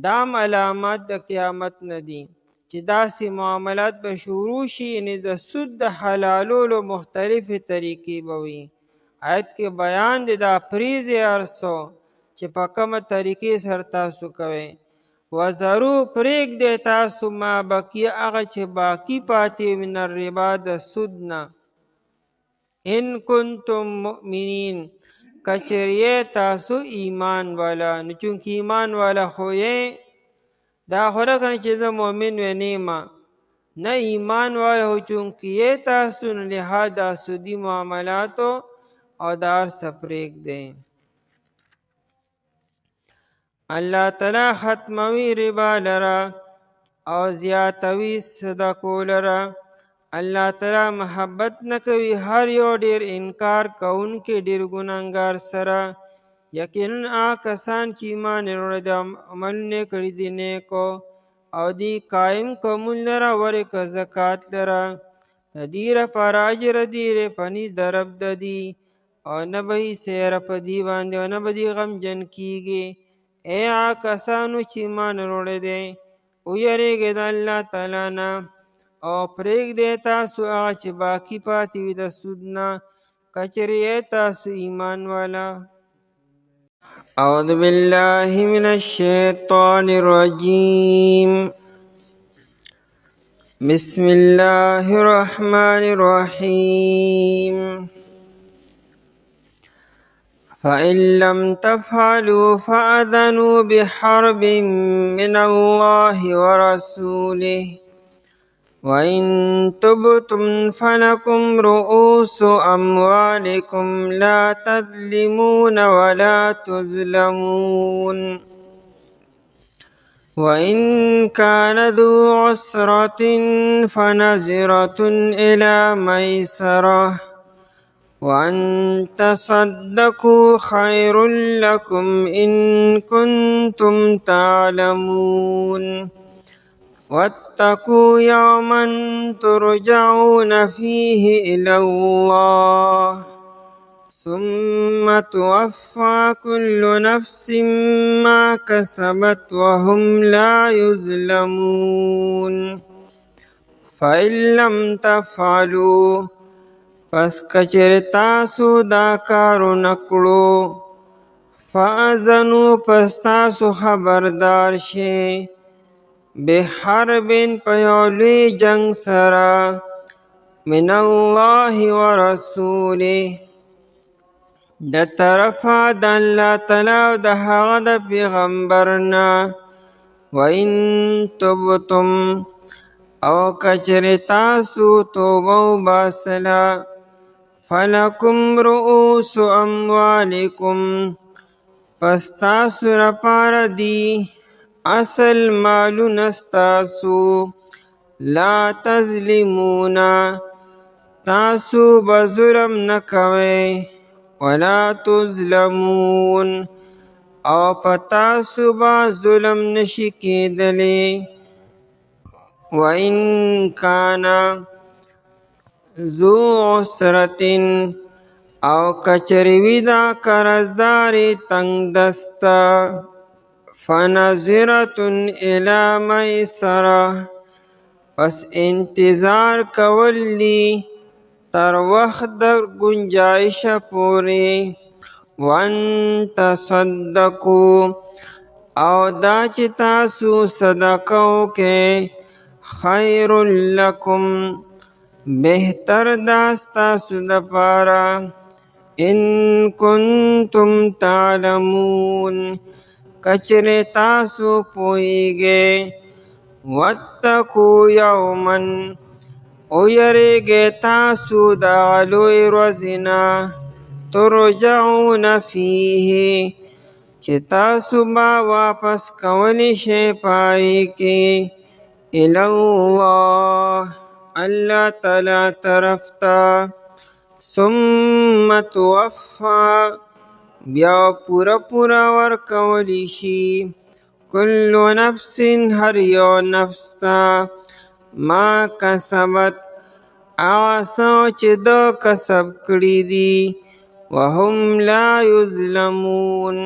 دام علامات د قیامت نه دي چې داسې معاملات به شروع شي، یعنې د سود د حلالولو مختلفې طریقې به وي. آیت کې بیان دی دا پریزې ارسو چې په کومه طریقې سره تاسو کوئ. وزرو پرېږدئ تاسو ما بقي هغه چې باقي پاتې من الربا د سود نه. ان کنتم مؤمنین، کچریه تاسو ایمان والا. نو چونکې ایمان والا خو یې، دا خو نه کنه چې زه مؤمن وی نیما، نه ایمان والا خو چونکې یې تاسو، نو لهذا سودي معاملاتو او دا هر څه پرېږدئ. الله تعالی ختموي ربا لره او زیاتوي صدقو لره. الله تعالی محبت نه کوي هر یو ډیر انکار کوونکي ډیر ګناهګار سره. یقینا هغه کسان چې ایمان یې وروړی دي، عملونه یې کړي دي نیکو، او دی قایم کومون لره ورکه زکات لره، د دې لپاره اجر ډېر په نزد د رب د دي، او نه به یې سیره په دې باندې او نه به دې غمجن کیږي. ای هغه کسانو چې ایمان وروړی دی، ویریږئ د الله تعالی نه او پرېږدئ تاسو هغه چې باقي پاتې وي د سود نه، کچرې تاسو ایمان والا. اعوذ بالله من الشیطان الرجیم. بسم الله الرحمن الرحیم. فإن لم تفعلوا فأذنوا بحرب من الله ورسوله، وإن تبتم فلكم رؤوس أموالكم لا تظلمون ولا تظلمون. وإن كان ذو عسرة فنظرة إلى ميسرة، وأن تصدقوا خير لكم إن كنتم تعلمون. واتقوا يوما ترجعون فيه إلى الله، ثم توفى كل نفس ما كسبت وهم لا يظلمون. فإن لم تفعلوا، پس کچر تاسو دا کارو نکړو، فأذنوا، پس تاسو خبردار شئ، بحربن په یو لوی جنگ سره، من الله ورسوله، د طرفه د الله تعالی او د هغه د پیغمبر نه. وإن تبتم، او کچر تاسو توبه وباسله، فلکم رؤوس اموالکم، پس تاسو لپاره دی اصل مالونه ستاسو، لا تظلمون، تاسو به ظلم نه کوئ، ولا تظلمون، او په تاسو به ظلم نشي کېدلی. وإن كان ذو عسرة، او کچروی دا قرضداری تنگ دستا، فنظرة إلى ميسرة، پس انتظار کول دی تر وخت د گنجائش پوری. وان تصدقوا، او دا چې تاسو صدقه وکئ، خیر لکم، بهتر دا ستاسو دپاره، ان کنتم تعلمون، کچرې تاسو پوهیږئ. واتقوا یوما، ویریږئ تاسو د هغه لویې ورځې نه، ترجعون فیه، چې تاسو به واپس کولی شئ په هغې کې، الی الله، الله تعالی طرف ته. ثم توفى، بیا پورا ورکولی شي، کل نفس هر یو نفس ته ما کسبت هغه څه چې ده کسب کړي دي وهم لا یظلمون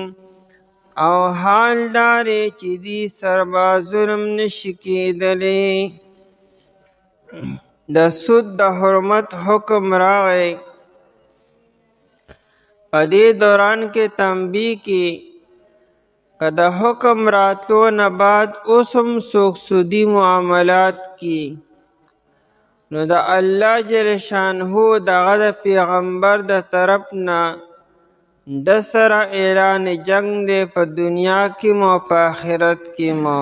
او حال دارې چې دی سربا ظلم نشي کېدلی. د سود د حرمت حکم راغی. په دې دوران کې تنبیه کې که د حکم راتلو نه بعد اوس هم څوک سودي معاملات کی نو د الله جل شانه دغه د پیغمبر د طرف نه د سره اعلان جنگ دی په دنیا کې مو په آخرت کې مو.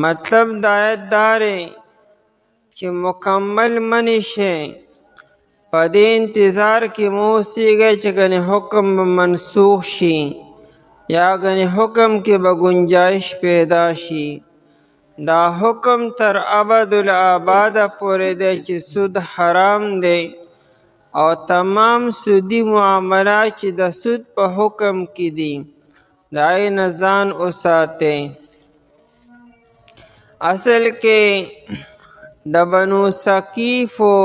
مطلب د آیت دارې چې مکمل منی شي په دې انتظار کې مو اوسیږئ چې ګنې حکم به منسوخ شي یا ګنې حکم کې به گنجائش پیدا شي. دا حکم تر ابدالآباد پورې دی چې سود حرام دی او تمام سودی معاملات چې د سود په حکم کې دي د هغې نه ځان وساتئ. اصل کې د بنو ثقیفو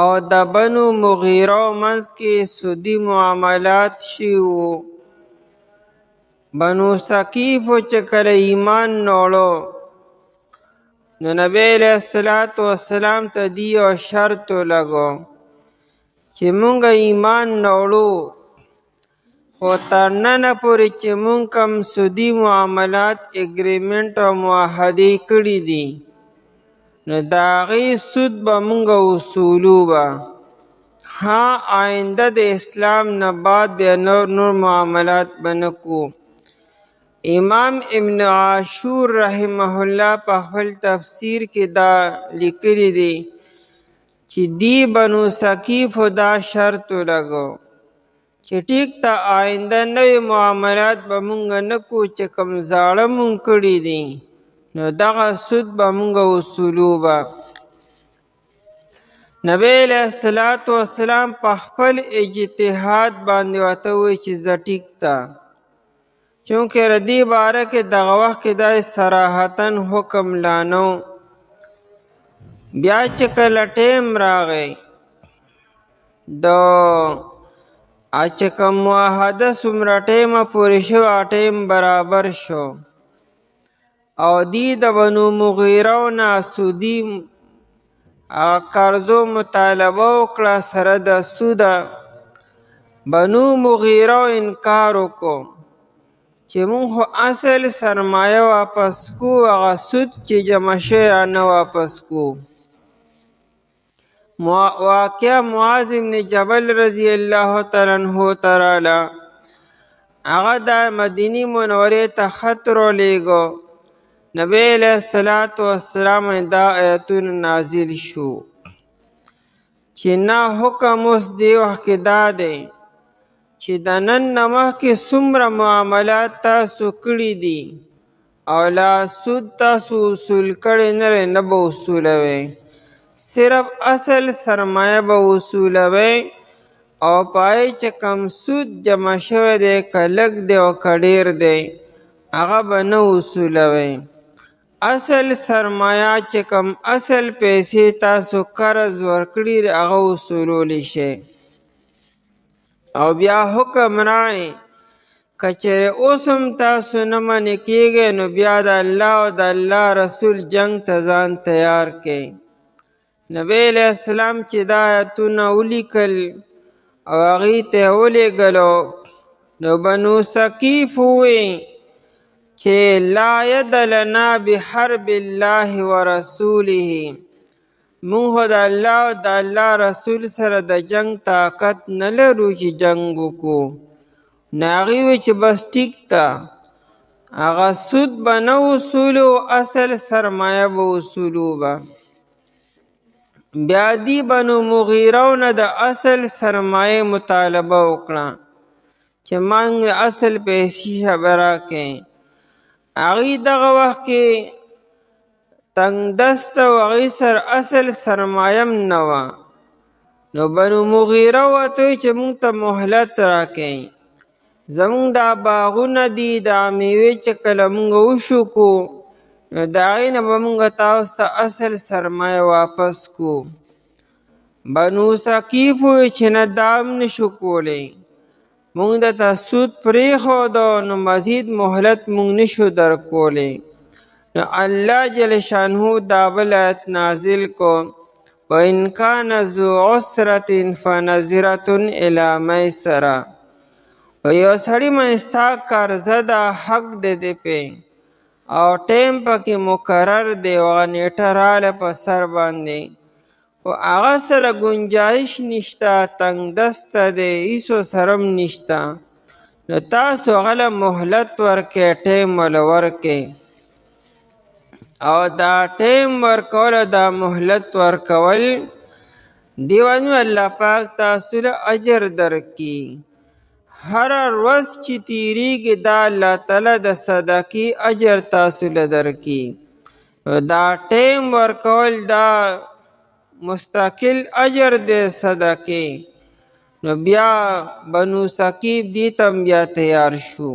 او د بنو مغیره منځ کې سودی معاملات شوي وو. بنو ثقیفو چې کله ایمان نوړو نو نبی علیه السلام ته دی یو شرط ولګو چې مونږ ایمان نوړو خو تر ننه پورې چې مونږ کوم سودي معاملات اګریمنټ او معاهدې کړي دي نو د هغې سود به مونږ وصولو به. ها آینده د اسلام نه بعد بیا نور معاملات به نه کو. امام ابن عاشور رحمه الله په خپل تفسیر کې دا لیکلی دی چې دی بنو ثقیفو دا شرط ولګو چې ټیک ته آینده نوې معاملات به مونږ نه کو چې کوم زاړه مونږ کړي دي نو دغه سود به مونږ وصولو به. نبی علیه السلام په خپل اجتهاد باندې ورته ووایي چې زه ټیک ته چونکې ردی باره کې دغه وخت کې دا صراحتا حکم لانو. بیا چې کله ټیم راغی د چې کوم معاهده څومره ټیمه پورې شوه ټیم برابر شو او دی د بنو مغیرو نه سودي قرضو مطالبه وکړه سره د سوده. بنو مغیرو انکار وکړو چې مونږ خو اصل سرمایه واپس کو هغه سود چې جمع شوی رانه واپس کو. واقعه معاذ بن جبل رضی الله تعالی عنہ ته راله. هغه د مدینې منورې ته خط رالیږو. نبی علیه السلام دا آیتونه نازل شو چې نه حکم اوس دې وخت کې دا دی چې د نن نه مخکې څومره معاملات تاسو کړي دي او لا سود تاسو وصول کړی نه به وصولوئ. صرف اصل سرمایه به وصولوئ او پای چې کم سود جمع شوی دی که لږ دی او که ډېر دی هغه به نه وصولوئ. اصل سرمایه چې کم اصل پیسې تاسو قرض ورکړي هغه وصولولی شئ. او بیا حکم راغی که چېرې اوس هم تاسو نه منې کېږئ نو بیا د الله او د الله رسول جنگ ته ځان تیار کړئ. نبی علیه السلام چې دا آیتونه ولیکل او هغې ته یې ولېږلو نو بنو ثقیف ووایي چې لا ید لنا بحرب الله ورسوله مونږ خو د الله او د الله رسول سره د جنگ طاقت نه لرو چې جنگ وکړو. نو هغې وایي چې بس ټیک ته هغه سود به نه وصولو اصل سرمایه به وصولو به. بیا دی بنو مغیرو نه د اصل سرمایه مطالبه وکړه چې مونږ اصل پیسې خبره کوي. هغې دغه وخت کې تنگ دست او هغې سره اصل سرمایه هم نه وه. نو بنو مغیره ورته وایي چې مونږ ته مهلت راکوئ. زمونږ دا باغونه دي دا میوې چې کله مونږ وشوکو نو د هغې نه به مونږ تاسو ته اصل سرمایه واپس کو. بنو ثقیف وویل چې نه دا هم نشو کولی، مونږ درته سود پرېښودو نو مزید مهلت مونږ نشو درکولی. نو الله جل شانه دا بل آیت نازل کو وَإِنْ كَانَ ذُو عُسْرَةٍ فَنَظِرَةٌ إِلَىٰ مَيْسَرَةٍ. یو سړي منستا قرضه ده حق دی دې پې او ټیم پکې مقرر دی او هغه نیټه راغله په سر باندې خو هغه سره ګنجایش نشته، تنګ دسته دی، هیڅ ورسره هم نشته، نو تاسو هغه له مهلت ورکئ، ټیم ورله ورکئ او دا ټیم ورکول او دا مهلت ورکول دیوانو الله پاک تاسو له اجر درکړي. هره ورځ چې تیریږي دا الله تعالی د صدقې اجر تاسو له درکړي. دا ټیم ورکول دا مستقل اجر دی صدقې. نو بیا بنو ثقیف دې ته بیا تیار شو.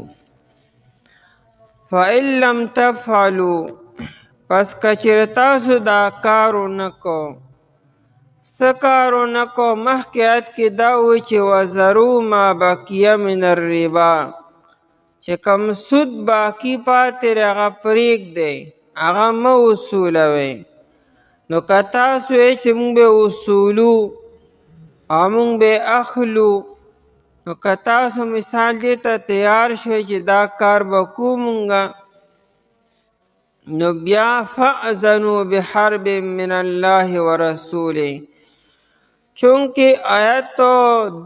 فَإِن لَّمْ تَفْعَلُوا، پس کچېرې تاسو دا کار ونه کو. څه کار ونه کو؟ مخکې آیت کې دا وایي چې وَذَرُوا مَا بَقِیَ مِنَ الرِّبَا، چې کوم سود باقي پاتې دی هغه پرېږدئ، هغه مه وصولوئ. نو که تاسو یې چې مونږ به وصولو او مونږ به اخلو، نو که تاسو مثال دې ته تیار شوئ چې دا کار به کوو مونږه، نو بیا فَأْذَنُوا بِحَرْبٍ مِّنَ اللَّهِ وَرَسُولِهِ. چونکې آیت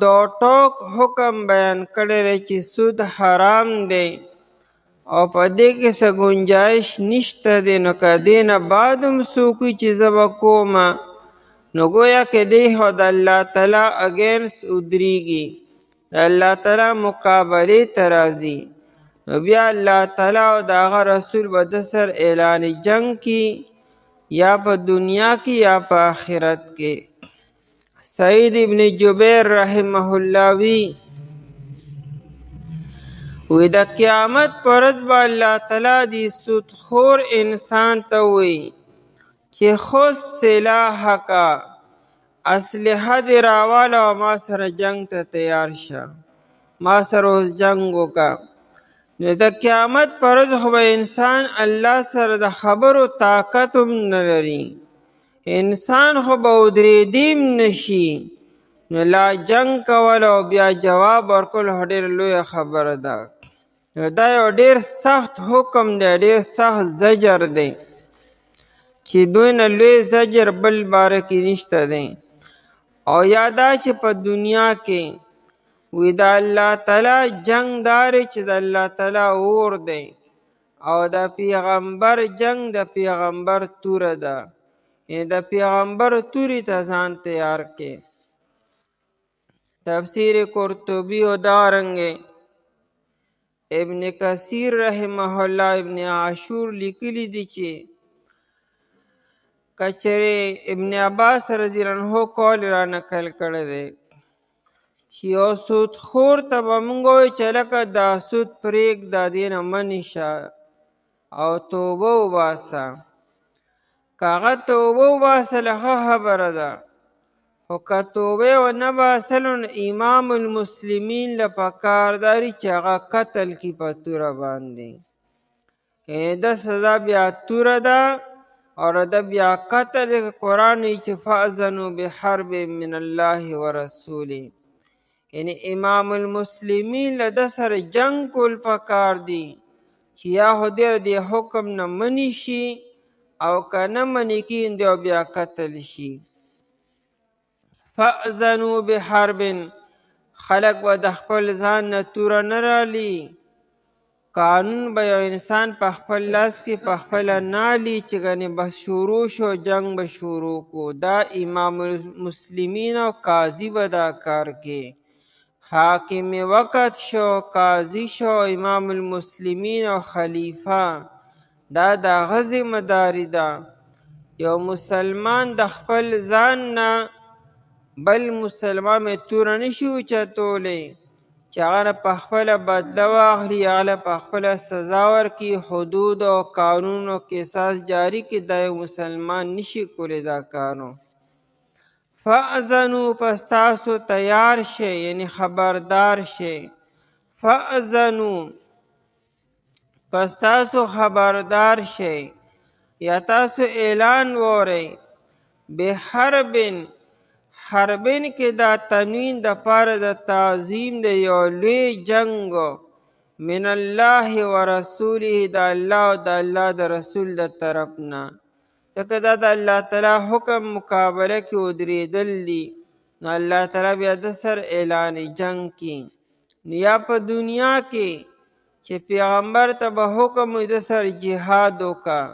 دو ټوک حکم بیان کړی دی چې سود حرام دی او په دې کې څه گنجایش نشته دی، نو که دې نه بعد هم څوک وي چې زه به کومه، نو گویا که دی خو د الله تعالی اگینسټ ودرېږي، د الله تعالی مقابلې ته راځي. نو بیا الله تعالی او د هغه رسول به د سر اعلان جنگ کی، یا په دنیا کې یا په آخرت کې. سعید ابن جبیر رحمه الله وی د قیامت پر ورځ به الله تعالی دی سودخور انسان ته وی چې خذ سلاحک، اسلحه دې راواله او ما سره جنگ ته تیار شه، ما سره اوس جنگ وکړه. نو د قیامت پر ورځ خو به انسان الله سره د خبرو طاقت هم نه لري، انسان خو به ودرېدی هم نشي. نو لا جنگ کول او بیا جواب ورکول ډېره لویه خبره ده. نو دا یو ډېر سخت حکم دی، ډېر سخت زجر دی چې دوی نه لوی زجر بل باره کې نشته دی. او یا دا چې په دنیا کې وی د الله تعالی جنگ داري چې د الله تعالی اور دی او د پیغمبر جنگ د پیغمبر توره ده، یعنی د پیغمبر تورې ته ځان تیار کې. تفسیر قرطبی او دارنګې ابن کثیر رحمه الله ابن عاشور لیکلی دی چې کچره ابن عباس رضی الله عنه قول را نقل کړی دی چې یو سودخور ته به موږ وایو چې لکه دا سود پرېږده، دې نه منې شه او توبه وباسه. که هغه توبه وباسله ښه خبره ده، خو که توبه ونه باسلو نو امام المسلمین له پکار داري چې هغه قتل کړي په توره باندې، یعنې د سزا بیا توره ده او د بیا قتل. قرآن وایي چې فأذنوا بحرب من الله ورسوله، یعنی امام المسلمین له د سره جنگ کول پکار دي چې یا خو دې حکم نه منې شي او که نه منې کېږي او بیا قتل شي. فأذنوا بحرب، خلق به د خپل ځان نه توره نه رالي، قانون به یو انسان په خپل لاس کې په خپله نالي چې ګنې بس شروع شو جنگ به شروع کو. دا امام المسلمین او قاضي به دا کار کې، حاکم وقت شو، قاضي شو، امام المسلمین او خلیفه، دا د هغه ذمه داري ده. یو مسلمان د خپل ځان نه بل مسلمان توره نشي اوچتولی، چې هغه نه پخپله بدله واخلي، هغه له پخپله سزا ورکړي، حدود او قانون او قصاص جاري کړي. دا یو مسلمان نشي کولی دا کارو. فاذنوا پس تاسو تیار شئ، یعنی خبردار شئ. فاذنوا پس تاسو خبردار شئ یا تاسو اعلان وورئ. بحربن، حربن کې دا تنوین د پاره د تعظیم د یو لوی جنگ من الله و رسوله، د الله او د الله د رسول د طرف نه. ځکه دا د الله تعالی حکم مقابله کې ودرېدل دي، نو الله تعالی بیا د سر اعلان جنگ کی. یا په دنیا کې چې پیغمبر ته به حکم وي د سر جهاد وکړه،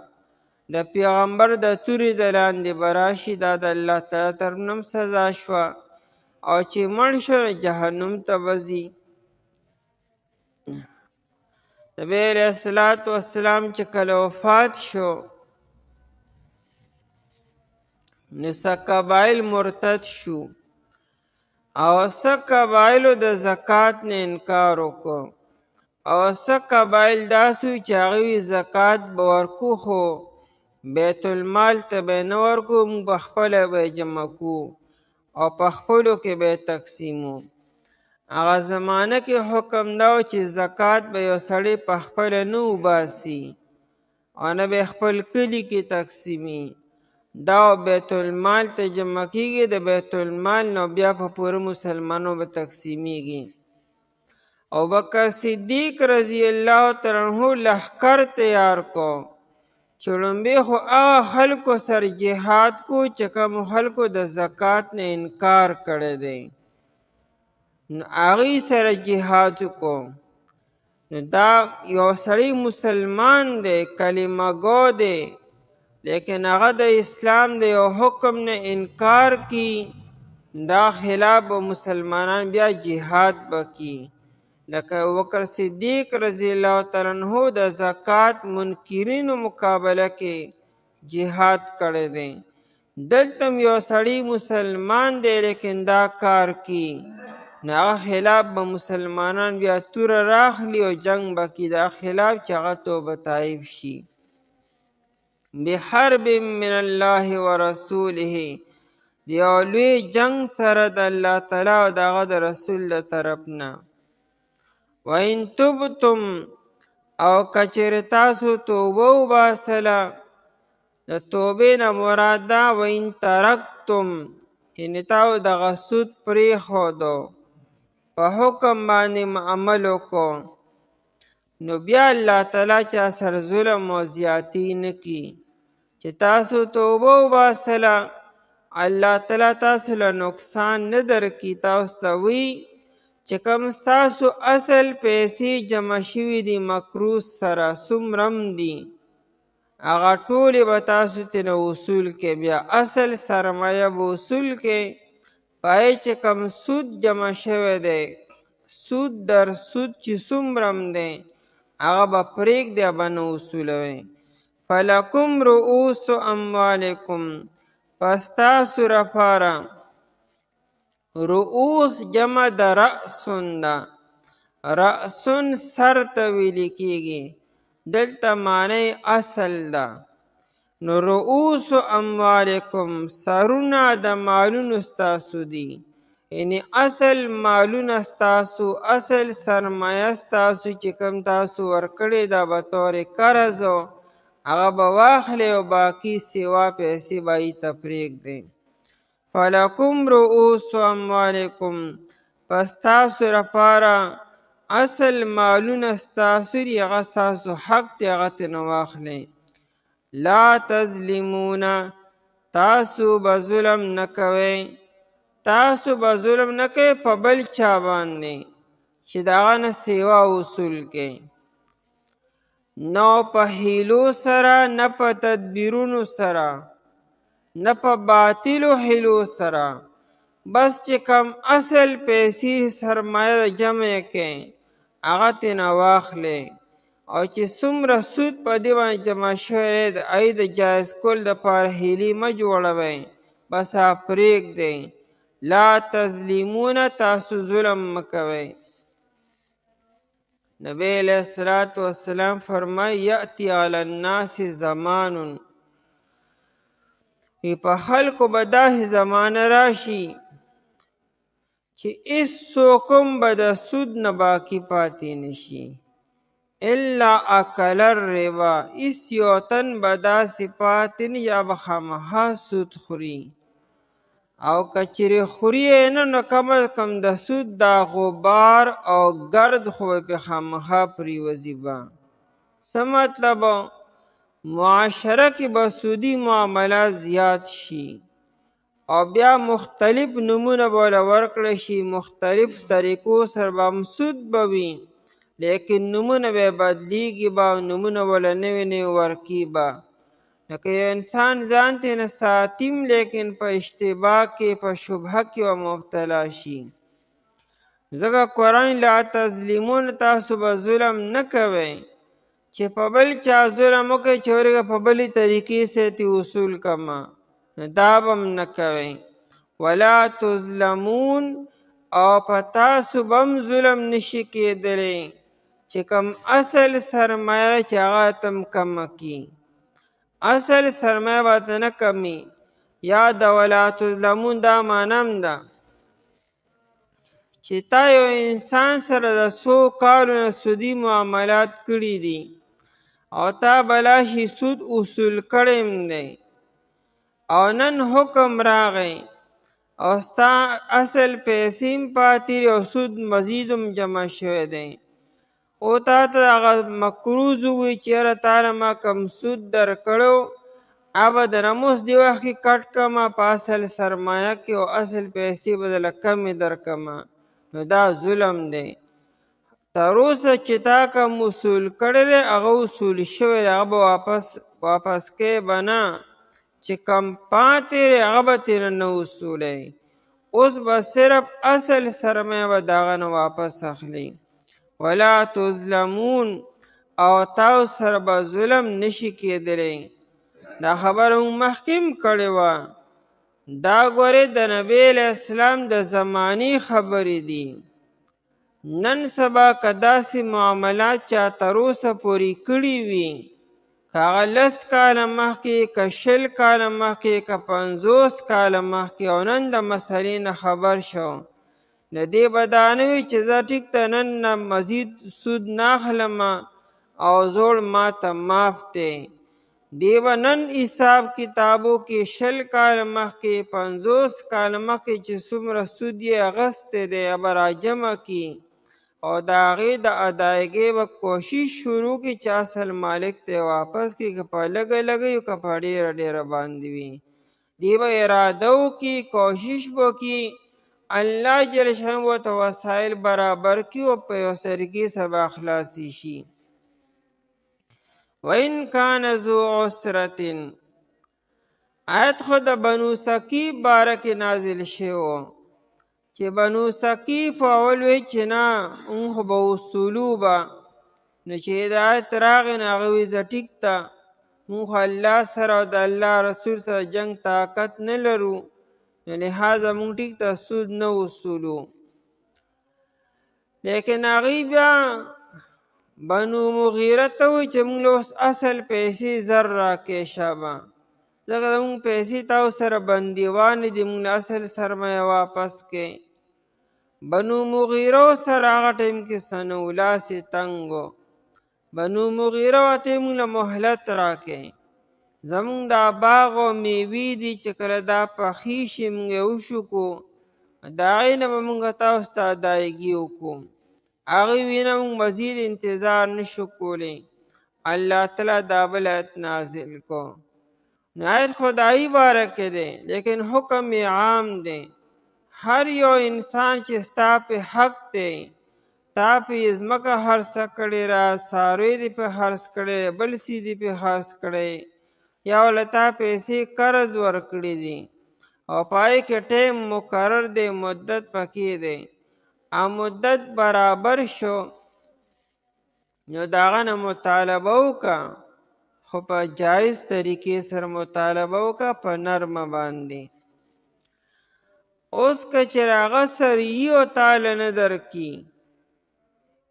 د پیغمبر د تورې د لاندې به راشي، دا د الله تعالی طرف نه سزا شوه. او چې مړ شو جهنم ته به ځي. نبی علیه الصلاة والسلام چې کله وفات شو، نو څه قبایل مرتد شو او څه قبایلو د زکات نه انکار وکړو، او څه قبایل داسې چې هغوی زکات به ورکو خو بیت المال ته به نه ورکو، موږ به خپله به جمع کو او په خپلو کې به تقسیمو. هغه زمانه کې حکم دا و چې زکات به یو سړی په خپله نه وباسي او نه به خپل کلي کې تقسیمي، دا بیت المال ته جمع کیږي، د بیت المال نو بیا په پوره مسلمانو به تقسیمیږي. ابوبکر صدیق رضی الله تعالی عنہ لښکر تیار کو، چې لومبې خو هغه خلکو سر جهاد کو چې کوم خلکو د زکات نه انکار کړی دی، نو هغوی سره جهاد کو. نو دا یو سړی مسلمان دی، کلمه گو دی، لیکن هغه د اسلام د یو حکم نه انکار کی، دا خلاف به مسلمانان بیا جهاد بکی. لکه ابوبکر صدیق رضی الله تعالی عنہ د زکات منکرینو مقابله کې جهاد کړی دی. دلته یو سړی مسلمان دی لیکن دا کار کی، نو هغه خلاف به مسلمانان بیا توره راخلي او جنگ بکی، دا خلاف چې هغه توبه طائب شي. بحرب من الله و رسوله، دیو لوی جنگ سره د الله تعالی او د هغه د رسول د طرف نه. وَإِن تُبْتُمْ، او کچر تاسو توبه وباسله، د توبې نه مراد دا وَإِن تَرَکْتُمْ، یعنې تاسو دغه سود پرېښودو، په حکم باندې عمل وکړو، نو بیا الله تعالی چا سره ظلم او زیاتی نه کی. چې تاسو توبه وباسله، الله تعالی تاسو له نقصان نه درکړي. تاسو ته وی چې کوم ستاسو اصل پیسې جمع شوي دي مکروس سره، څومره دي، هغه ټولې به تاسو ترې وصول کې، بیا اصل سرمایه به وصول کې، پای چې کوم سود جمع شوی دی، سود در سود چې څومره دی هغه به پرېږدئ، به نه وصولوئ. فلکم رؤوس اموالکم، پس تاسو لپاره رؤوس جمع د رأسن ده، رأسن سر ته ویل کېږي، دلته معنی اصل ده. نو رؤوس اموالکم سرونه د مالونو ستاسو دي، یعنی اصل مالونه ستاسو، اصل سرمایه ستاسو چې کوم تاسو ورکړې ده به طور قرض، هغه به واخلئ او باقي سوا پیسې به یې ته پرېږدئ. فلکم رؤوس اموالکم، پس تاسو لپاره اصل مالونه ستاسو دي، هغه ستاسو حق دی، هغه ترې واخلئ. لا تظلمون، تاسو به ظلم نه کوئ، تاسو به ظلم نه کوئ په بل چا باندې چې د هغه نه سیوا وصول کوئ، نه په حیلو سره، نه په تدبیرونو سره، نه په باطلو حیلو سره، بس چې کم اصل پیسې سرمایه جمع کړئ هغه ترېنه واخلئ، او چې څومره سود په دې باندې جمع شوی دی د هغې د جایز کولو دپاره حیلې مه جوړوئ، بس هغه پرېږدئ. لا تظلمون، تاسو ظلم مه کوئ. نبی علیہ الصلوۃ والسلام فرمای یأتی علی الناس زمان، په خلکو به داسې زمانه راشي چې هیڅوک هم به د سود نه باقي پاتې نشي، الا اکل الربا، هیڅ یو تن به داسې پاتې نه یا به خامخا سود خوري، او که چیرې خوري یې نه نو کم از کم د سود دا غبار او گرد خو به پرې خامخا پرېوځي به. څه مطلب؟ معاشره کې به سودي معاملات زیات شي او بیا مختلف نمونه به ورله ورکړی شي، مختلف طریقو سره به هم سود به وي، لیکن نمونه به یې بدلیږي به او نمونه ورله نوي نوي ورکي به. لکه یو انسان ځان ترېنه ساتیم لیکن په اشتباه کې په شبهه کې به مبتلا شي. ځکه قرآن لا تظلمون، تاسو به ظلم نه کوئ چې په بل چا ظلم وکړئ چې ورګه په بلې طریقې سره وصول کما، دا به هم نه کوئ. ولا تظلمون، او په تاسو به هم ظلم نشي کېدلی چې کوم اصل سرمایه چې هغه تم کمه کي، اصل سرمایه به ته نه کمی. یا د ولا تظلمون دا معنی هم ده چې تا یو انسان سره د 100 کالو نه سودي معاملات کړي دي او تا بلاشي سود اصول کړی دی او نن حکم راغی او ستا اصل پیسې هم پاتې او سود مزید هم جمع شوی دی، او تا ته هغه مکروز ووایي چې یاره تاله ما کم سود درکړو هغه به درنه اوس دې وخت کې کټ کړمه په اصل سرمایه کې او اصل پیسې به درله کمې درکړمه، نو دا ظلم دی. تر اوسه چې تا کوم وصول کړی دی هغه وصول شوی دی، هغه به واپس کوې به نه، چې کم پاتې دی هغه به ترېنه نه وصولوي، اوس به صرف اصل سرمایه به د هغه نه واپس اخلي. ولا تظلمون، او تاسو سره به ظلم نشي کېدلی. دا خبره مونږ مخکې هم کړې وه. دا ګورې د نبی علیه السلام د زمانې خبرې دي. نن سبا که داسې معاملات چا تر اوسه پورې کړي وي، که هغه 10 کاله مخکې، که 20 کاله مخکې، که 50 کاله مخکې، او نن د مسلې نه خبر شو، د دې به دا نه وي چې زه ټیک ته نن نه مزید سود نه اخلم او زوړ ما ته معاف دی. دی به نن حساب کتابو کې 20 کاله مخکې، 50 کاله مخکې چې څومره سود یې اخیستی دی هغه به راجمع کي او د هغې د ادایګۍ به کوشش شروع کړي چې اصل مالک ته یې واپس کړي، که په لږه لږه وي که په ډېره ډېره باندې وي. دی به اراده وکړي، کوشش به وکړي، الله جل شانه ورته وسایل برابر کړي او په یو طریقې سره به خلاصې شي. وَإِنْ كَانَ ذُو عُسْرَةٍ، آیت خو د بنو ثقیف باره کې نازل شوی و چې بنو ثقیف اول وی چې نه اون خو به اصولو به، نو چې هدایت راغی نو هغه وی زه ټیک ته مونږ خو الله سره او د الله رسول سره جنګ طاقت نه لرو، نو لحاظه مونږ ټیک ته سود نه اصولو. لیکن هغوی بیا بنو مغیره ته وی چې مونږ له اوس اصل پیسې زر راکې شابه، ځکه زمونږ پیسې تاسو سره بندیوانې دي، مونږ له اصل سرمایه واپس کې. بنو مغیره سره هغه ټیم کې سنو لاس یې تنګ و. بنو مغیره ورته مونږ له مهلت راکې، زمونږ دا باغ او میوې دي چې کله دا پخې شي مونږ یې وشکو، د هغې نه به مونږ تاسو ته ادایګي وکړو. هغوی وی نه مونږ مزید انتظار نشو کولی. الله تعالی دا بل آیت نازل کو. نو آیت خدایي باره کې دی لیکن حکم یې عام دی. هر یو انسان چې ستا په حق دی، تا په ځمکه خرڅه کړې را، څاروی دې په خرڅ کړی، بل څیز دې په خرڅ کړی، یا له تا پیسې قرض ورکړي دي او په هغې کې ټیم مقرر دی، مدت پکې دی، او مدت برابر شو نو د هغه نه مطالبه وکړه، خو په جایز طریقې سره مطالبه وکړه، په نرمه باندې. اوس که چېرې هغه سریعي او تاله نه درکړي،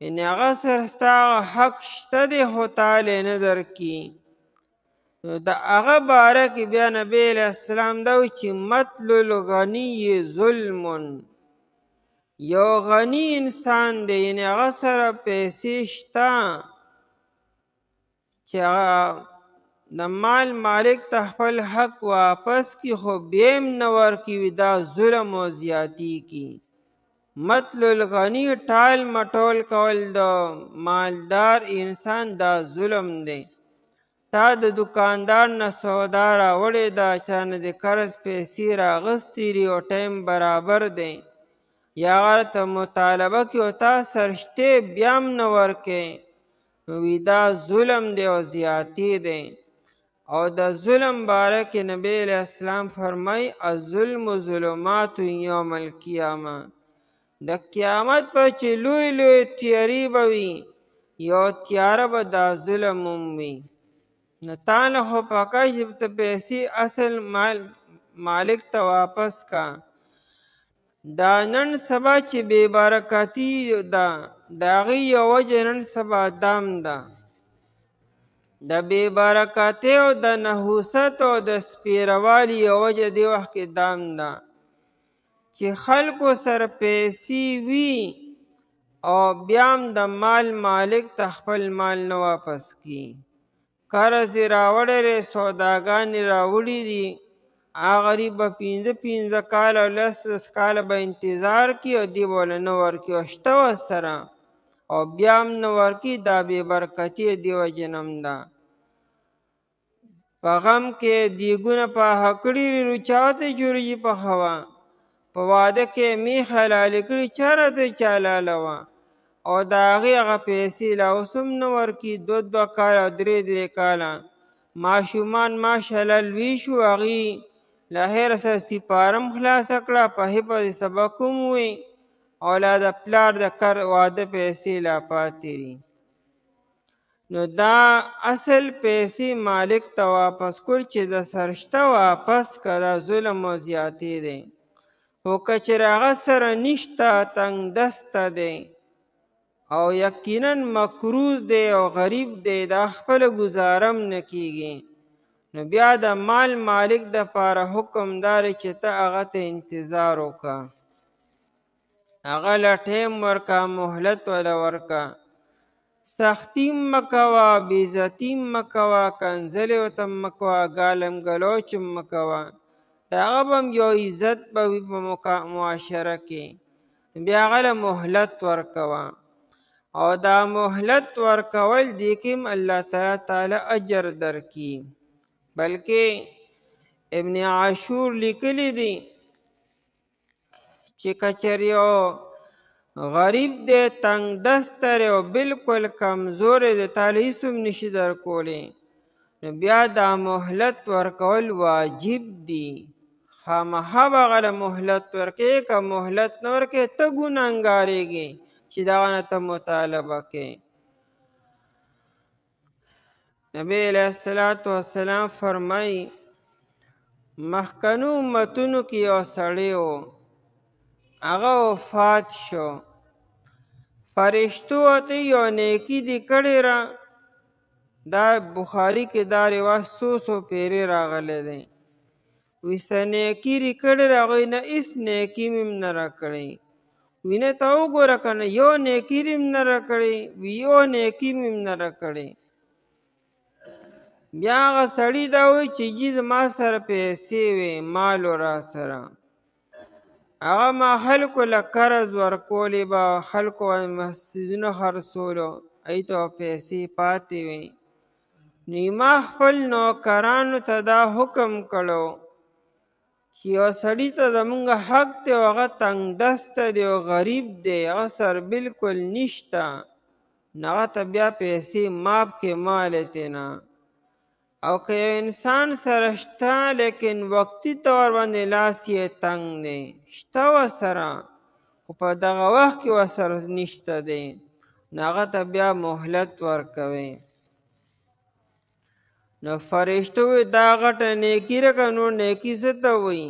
یعنې هغه سره ستا حق شته دی خو تالی نه درکي. نو د هغه باره کې بیا نبی علیه السلام دا وایي چې مطل الغني ظلم. یو غني انسان دی یعنې هغه سره پیسې شته چې هغه د مال مالک ته خپل حق واپس کی خو بیا هم نه ورکوي، دا ظلم او زیاتي کی. مطل الغني ټال مټول کول د مالدار انسان دا ظلم دی. تا د دکاندار نه سودا راوړې ده، چا نه د قرض پیسې راغستې دي او ټایم برابر دی، یا هغه ته مطالبه کې او تا سره شتې بیا هم نه ورکوې، وی دا ظلم دی او زیاتی دی. او د ظلم باره کې نبی علیہ السلام فرمای الظلم ظلمات یوم القیامه. د قیامت په چې لوی لوی تیارې به وي، یو تیاره به دا ظلم هم وي. نو تا نه خو پکار چې ته پیسې اصل مالک ته واپس کا. دا نن سبا چې بې برکتي ده، د هغې یو وجه نن سبا دام ده. د بې برکتۍ او د نحوست او د سپیروالي یو وجه دې وخت کې دام ده چې خلکو سره پیسې وي او بیا هم د مال مالک ته خپل مال نه واپس کی. قرض یې راوړی دی، سوداګانې راوړي دي، هغه غریب به 5 کاله او 10 کاله به انتظار کی او دی به ورله نه ورکي او شته ورسره او بیا هم نه ورکي. دا بې برکتي دې وجې نه هم ده. په غم کې دیګونه پاخه کړي دي، نو چا ورته جوړجي پخوه. په واده کې میخ حلالې کړي، چا راته چې حلاله وه. او د هغې هغه پیسې لا اوس هم نه ورکي. 2 کاله او 3 کاله ماشومان ماشاءالله لوی شو، هغې له خیره سره سپارم خلاصه کړه، په حفظ سبق هم ووی او لا د پلار د واده پیسې لا پاتې دي. نو دا اصل پیسې مالک ته واپس کول چې د سره شته واپس که، دا ظلم او زیاتې دی. خو که چېرې هغه سره نشته، تنګ دسته دی او یقینا مکروز دی او غریب دی، دا خپله ګزارم نه کیږي، نو بیا د مال مالک دپاره حکم دا دی چې ته هغه ته انتظار وکړه، هغه له ټیم ورکه، مهلت وله ورکه. سختی مه کوه، بېعزتي مه کوه، کنځلې ورته مه کوه، ګالم ګلوچ مه کوه. د هغه به هم یو عزت به وي په معاشره کې، بیا هغه له مهلت ورکوه. او دا مهلت ورکول دې کې هم الله تعالی اجر درکړي. بلکې ابن عاشور لیکلی دی چې که چېرې یو غریب دی، تنګ دسته دی او بلکل کمزوری دی، تاله هېڅ هم نشي درکولی، نو بیا دا مهلت ورکول واجب دي. خامخا به هغه له مهلت ورکوې، که مهلت نه ورکوې ته ګنهګارېږې چې د هغه نه ته مطالبه کوې. نبی علیه السلام فرمایي مخکنو امتونو کې یو سړی و، هغه وفات شو. فرشتو ورته یو نیکي دې کړې را، دا بخاري کې دا رواج 100 پیرې راغلی دی. وی څه نیکي دې کړې را؟ هغوی نه هېڅ نیکي مې نه راکړی. وی نه ته وګوره که نه یو نیکي دې نه راکړی؟ وی یو نیکي مې نه راکړی. بیا هغه سړي دا وایي چې جي زما سره پیسې وې، مال و را سره، هغه ما خلکو له قرض ورکولې به، خلکو مسجدونه خرڅولو، هغې ته پیسې پاتې وې. نو ما خپل نوکرانو ته دا حکم کړو چې یو سړي ته زمونږ حق دی او هغه تنګ دسته دی او غریب دی، هغه سره بلکل نشته، نو هغه ته بیا پیسې معاف کړې مال یې نه. او که یو انسان سره شته لیکن وقتي طور باندې لاس یې تنګ دی، شته ورسره خو په دغه وخت کې ورسره نشته دی، نو هغه ته بیا مهلت ورکوئ. نو فرشتو وی دا غټه نیکي ده که نور نیکي څه ته وایي؟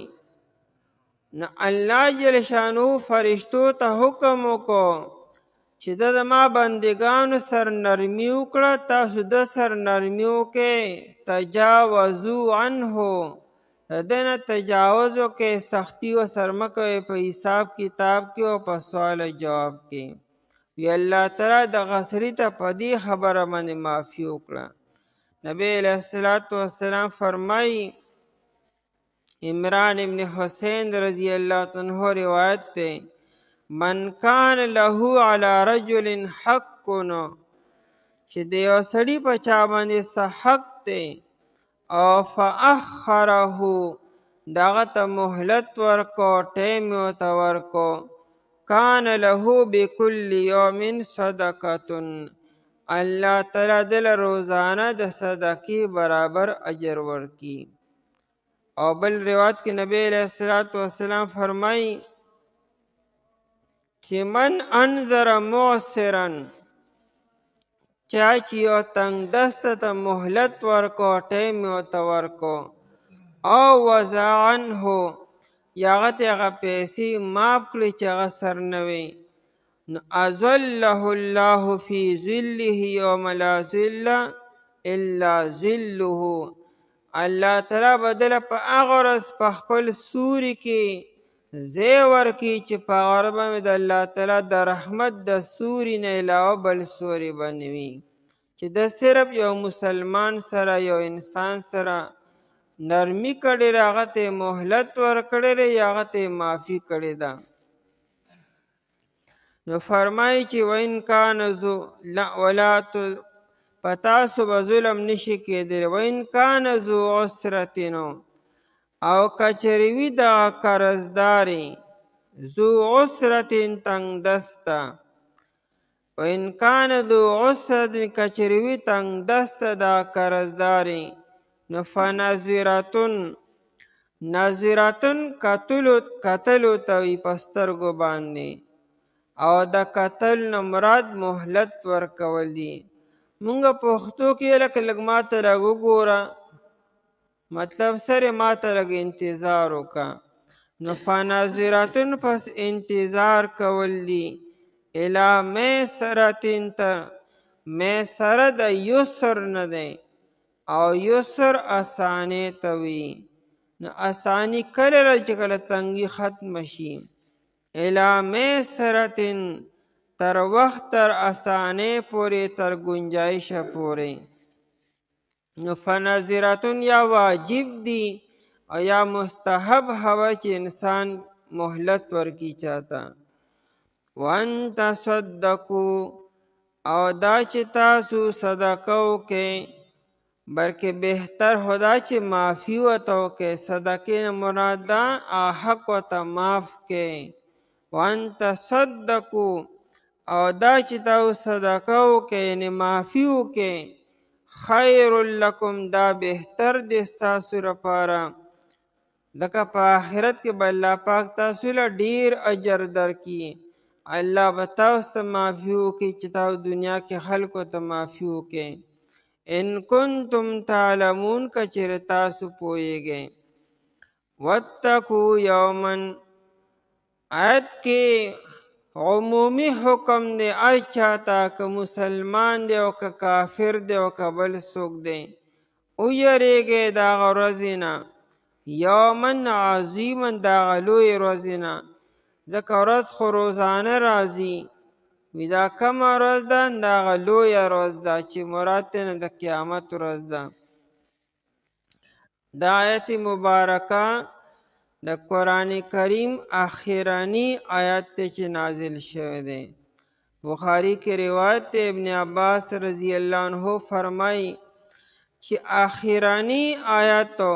نو الله جل شانو فرشتو ته حکم وکړو چې د زما بندگانو سر نرمي وکړه، تاسو د سر نرمي وکړئ. تجاوزوا عنه، د ده نه تجاوز وکړئ، سختي ورسره مه کوئ په حساب کتاب کې او په سوال جواب کې. وی الله تعالی دغه سړي ته په دې خبره باندې معافي وکړه. نبی علیه الصلاة والسلام فرمایي، عمران ابن حسین رضی الله عنه روایت دی، من کان له علی رجل حق، چې د یو سړي په چا باندې څه حق دی او فاخره، دغه ته مهلت ورکو، ټیم یې ورته ورکو، کان له بکل یوم صدقه، الله تعالی دله روزانه د صدقې برابر اجر ورکي. او بل روایت کې نبی علیه الصلاة والسلام فرمایي چې من انظر معسرا، چا چې یو تنګ دسته ته مهلت ورکو، ټیم یې ورته ورکو، او وضع عنه، یا هغه ته هغه پیسې معاف کړي چې هغه سر نه وي، نو اظله الله فی ظله یوم لا ظل الا ظله، الله تعالی به دله په هغه ورځ په خپل سوري کې ځای ورکړي چې په هغه ورځ باندې د الله تعالی د رحمت د سوري نه علاوه بل سوري به نه وي، چې د صرف یو مسلمان سره، یو انسان سره نرمي کړې ده، هغه ته مهلت ورکړی دی، یا هغه ته معافي کړې ده. نو فرمایي چې وین کان ذو ولا په تاسو به ظلم نشي کېدلی، وین کان ذو عسرتینو، او کچرې وي دغه قرضداري، ذو عسرتین تنګ دسته، وین کان ذو عسرتین کچرې وي تنګ دسته دا قرضداري، نو فنظرتن، نظرتن کتلو ته وي په سترګو باندې، او د قتل نه مراد مهلت ورکول دي. مونږ پښتو کې لکه لږ ماته لږ وګوره، مطلب سره ماته لږ انتظار وکړه، نو فنظرتن پس انتظار کول دي، الی میسرتن، ته میسره د یسر نه دی، او یسر اسانې ته وي، نو اسانی کله راځي چې کله تنګي ختم شي، الی میسرتن، تر وخت تر اسانې پورې، تر گنجایشه پورې. نو فنظرتن یا واجب دی او یا مستحب هوا چې انسان مهلت ورکی چاته. وان تصدقو، او دا چې تاسو صدقه وکئ، بلکې بهتر خدا چې معافي ورته وکئ، صدقې نه مراد ده حق ورته معاف کئ. وان تصدقو، او دا چې تاسو صدقه وکئ یعنې معافي وکئ، خیر لکم، دا بهتر دی ستاسو لپاره، ځکه په آخرت کې به الله پاک تاسو له ډیر اجر درکړي. الله به تاسو ته معافي وکړي چې تاسو دنیا کې خلکو ته معافي وکړئ. ان کنتم تعلمون، که چېرې تاسو پوهیږئ. واتقوا یوما، آیت کې عمومی حکم دی هر چاته، که مسلمان دی او که کافر دی او که بل څوک دی، ویریږئ د هغه ورځې نه، یومن عظیما، د هغه لویې ورځې نه، ځکه ورځ خو روزانه راځي، وی دا کومه ورځ ده؟ د هغه لویه ورځ ده چې مراد ترې د قیامت ورځ ده. دا آیت مبارکه د قرآن کریم اخرانی آیت ته چې نازل شوی دی. بخاری کې روایت دی، ابن عباس رضی الله عنه فرمایي چې اخرانی آیتو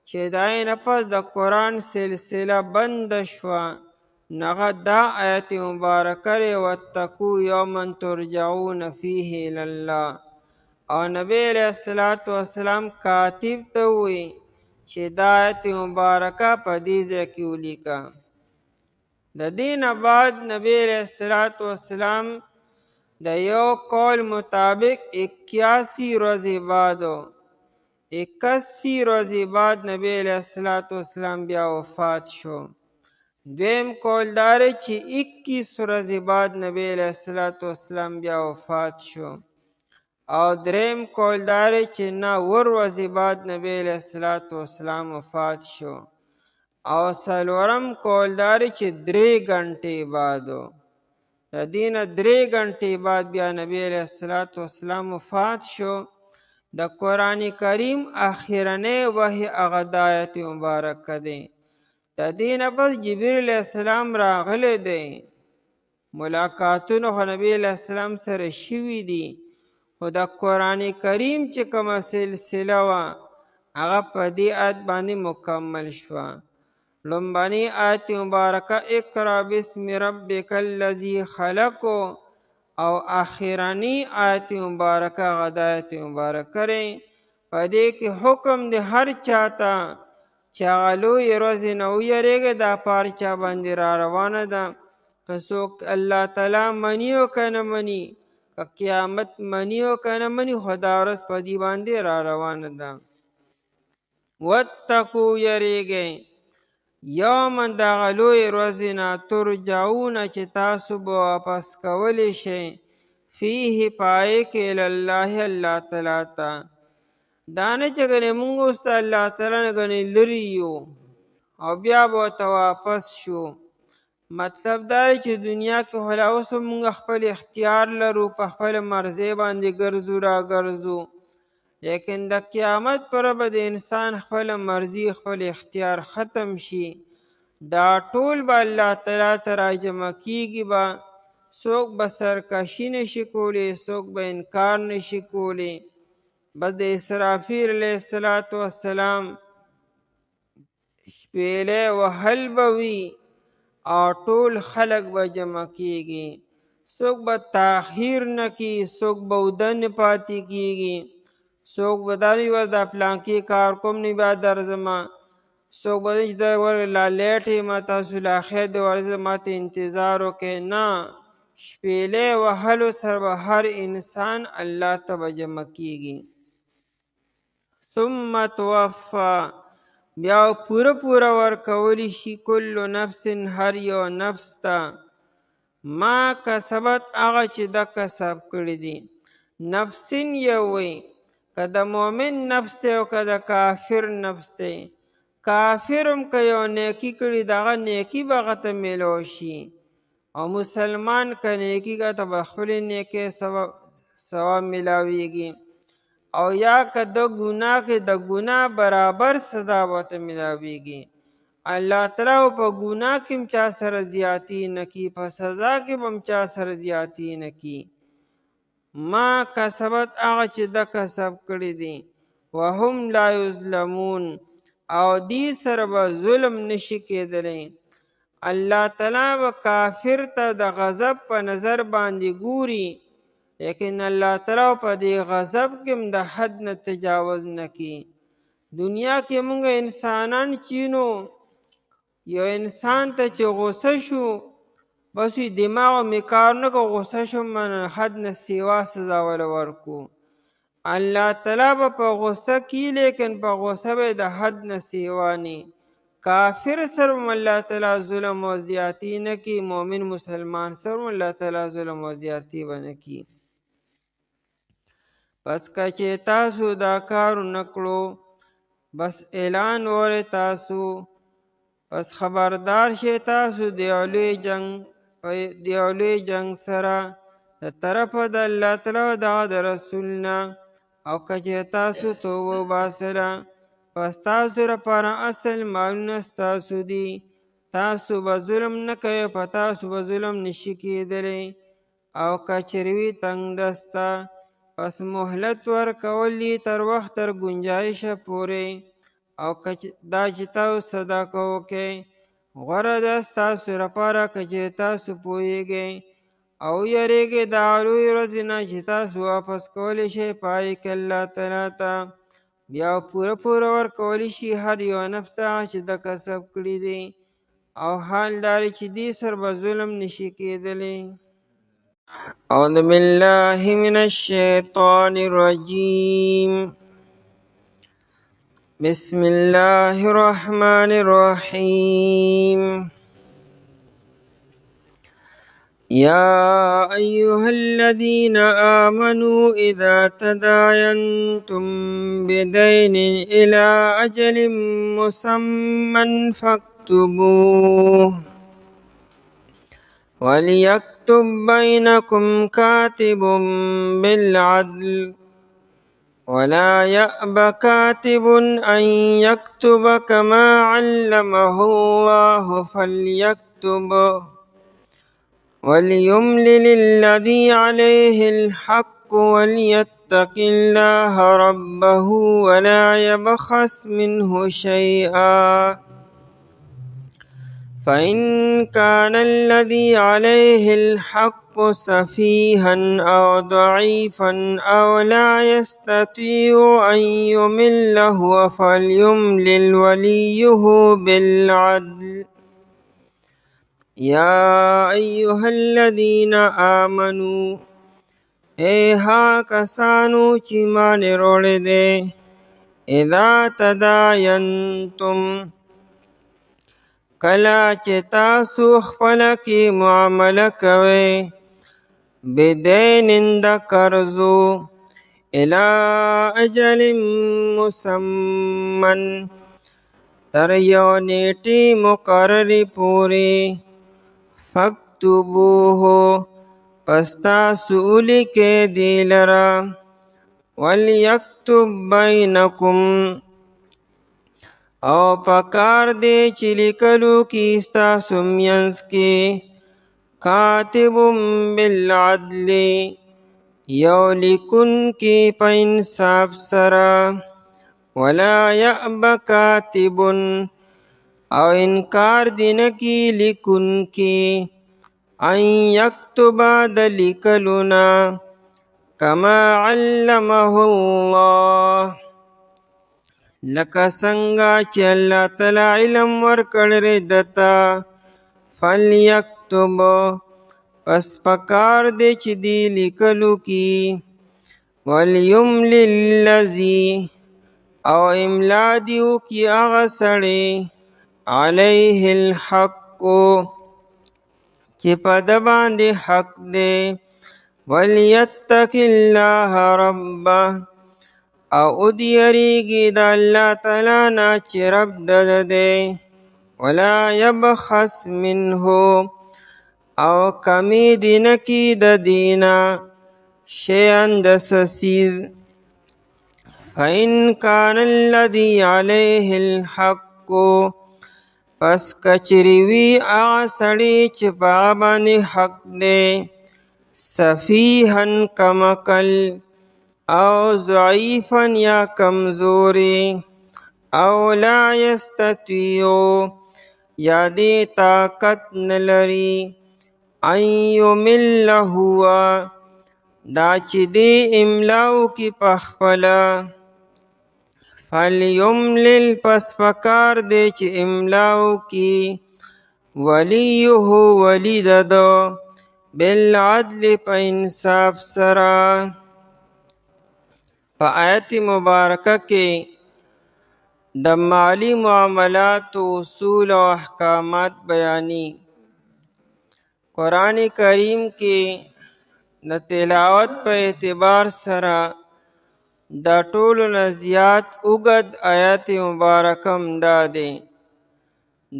چې دای نه پس د قرآن سلسله بند شوه، نغه دا آیت مبارکه ری، واتقوا یوما ترجعون فیه الی الله. او نبی علیہ الصلوۃ والسلام کاتب ته وی چې دا آیت مبارکه په دې ځای کې ولیکه. د دې نه بعد نبی علیہ الصلوۃ والسلام د یو قول مطابق 81 ورځې بعد 81 ورځې بعد نبی علیہ الصلوۃ والسلام بیا وفات شو. دویم قول داره چې 21 ورځې بعد نبی علیہ الصلوۃ والسلام بیا وفات شو. او دریم قول داره چې نه ورځې بعد نبی علیہ الصلوۃ والسلام وفات شو. او څلورم قول داره چې 3 غنټې بعد د دین 3 غنټې بعد بیا نبی علیہ الصلوۃ والسلام وفات شو. د قرآن کریم اخرنی وحی هغه د آیت مبارکه دی. د دې نه پس جبرئیل علیہ السلام راغلی دی، ملاقاتونه خو نبی علیہ السلام سره شوي دي، خو د قرآن کریم چې کومه سلسله وه هغه په دې آیت باندې مکمل شوه. لومبنی آیت مبارکه اقرا بسم ربک الذی خلق او آخرنی آیت مبارکه هغه د آیت مبارکه دی. په دې کې حکم دی هر چاته چې هغه لویې ورځې نه ویرېږي، دا پار چا باندې را روانه ده. که څوک الله تعالی مني او که نه مني، که قیامت مني او که نه مني، خو دا ورځ په دې باندې را روانه ده. واتقو یریږئ یوما د هغه لویې ورځې نه ترجعون چې تاسو به واپس کولی شئ فیه په هغې کې الله تعالی ته. دا نه چې ګنې مونږ اوس د الله تعالی نه ګنې لرې یو او بیا به ورته واپس شو. مطلب دا دی چې دنیا کې خو لا اوس مونږ خپل اختیار لرو، په خپله مرضۍ باندې ګرځو را ګرځو، لیکن د قیامت پر به د انسان خپله مرضي خپل اختیار ختم شي. دا ټول به الله تعالی ته راجمع کیږي، به څوک به سرکشي نشي کولی، څوک به انکار نشي کولی. بس د اسرافیل علیه السلام شپېلۍ وهل به وي او ټول خلق به جمع کیږي. څوک به تاخیر نه کی، څوک به اوده نه پاتې کیږي، څوک به دا نه وي دا پلانکي کار کوم نه بیا درځمه، څوک به چې د لا لیټ یم تاسو لا خیر د ورځې ماته انتظار وکړئ. نه، شپېلۍ وهلو سره به هر انسان الله ته به جمع کیږي. ثم توفا بیا پوره ورکولی شي کل نفس هر یو نفس ته ما کسبت هغه چې د کسب کړي دي. نفسین یو وی، که د مؤمن نفس دی او که د کافر نفس دی. کافر هم که یو نیکي کړي دغه نیکي به هغه ته میلو شي، او مسلمان که نیکي کوي ته به خپلې نیکۍ ثواب میلاویږي، او یا که د ګناه کې د ګناه برابر سزا به ورته میلاویږي. الله تعالی په ګناه کې هم چا سره زیاتی نه کي، په سزا کې به هم چا سره زیاتی نه کي. ما کسبت هغه چې د کسب کړي دي، وهم لا یظلمون او دې سره به ظلم نشي کېدلی. الله تعالی به کافر ته د غضب په نظر باندې ګوري، لیکن الله تعالی په دې غضب کې هم د حد نه تجاوز نه کی. دنیا کې مونږ انسانان چینو، یو انسان ته چې غصه شو بس دماغ می کار نه کو، غصه شو من حد نه سیوا سزا ورکو. الله تعالی به په غصه کی، لیکن په غصه به د حد نه سیوا نه. کافر سره الله تعالی ظلم او زیاتی نه کی، مؤمن مسلمان سره الله تعالی ظلم او زیاتی ونه کی. پس که تاسو دا کار نکړو بس اعلان وره تاسو، پس خبردار شئ تاسو دیولوی جنگ سره د طرفه د الله تعالی او د رسول نه. او که تاسو توبه وباسله پس تاسو لپاره اصل مالونه ستاسو دي، تاسو به ظلم نه کوئ، په تاسو به ظلم نشي کېدلی. او که چېرې وي تنګ دسته پس مهلت ورکول دي تر وخت تر گنجایشه پورې. او دا چې تاسو صدقه وکئ غوره ده ستاسو لپاره که چې تاسو پوهیږئ او یریږئ د هغه لویې ورځې نه چې تاسو واپس کولی شئ په هغې کې الله تعالی ته. بیا پوره ورکولی شي هر یو نفس ته هغه چې د کسب کړي دي، او حال دا دی چې دې سره به ظلم نشي کېدلی. اعوذ بالله من الشیطان الرجیم. بسم الله الرحمن الرحیم. يا أيها الذين آمنوا إذا تداينتم بدين إلى أجل مسمى فاكتبوه وليكتب بينكم كاتب بالعدل ولا يأب كاتب أن يكتب كما علمه الله فليكتب وليملل الذي عليه الحق وليتق الله ربه ولا يبخس منه شيئا فإن كان الذي عليه الحق سفيها أو ضعيفا أو لا يستطيع أن يمل هو فليملل وليه بالعدل يا أيها الذين آمنوا ها کسانو چې ایمان وروړی دی اذا تداینتم کله چې تاسو خپله کې معامله کوئ بدین د قرضو الی اجل مسمن تر یو نیټې مقررې پورې فاکتبوه پس تاسو ولیکئ دې لره وليكتب بینکم او پکار دی چې لیکلو کې ستاسو منځ کې کاتب بالعدل یو لیکونکی په انصاف سره ولا یأب کاتب او انکار دی نه کی لیکونکی ان یکتب د لیکلونا کما علمه الله لکه څنګه چې الله تعالی علم ورکړی دته فلیکتب پس پکار دی چې دی لیکلو کی ولیملل الذی او املا دیو کی هغه سړی علیه الحق چې په ده باندې حق دی ولیتق الله ربه او ادیریږي د الله تعالی نه چې رب د دی ولا یبخس منه او کمی دی نه کی د دینا شیئا د سسیز فإن کان الذی علیه الحق پس کچری وی هغه سړی چې په هغه باندې حق دی سفیها کمکل او ضعیفا یا کمزوری او لا یستطیع یا دی طاقت نلری ان یمل هو دا چې دی املاو کی پخپلا فلیملل پس پکار دی چې املاو کی ولیه ولی ددو بالعدل په انصاف سره په آیت مبارکه کې د مالی معاملات اصول او احکامات بیانی قرآن کریم کې د تلاوت په اعتبار سره دا ټولو نه زیات اوږد آیت مبارکه دا دی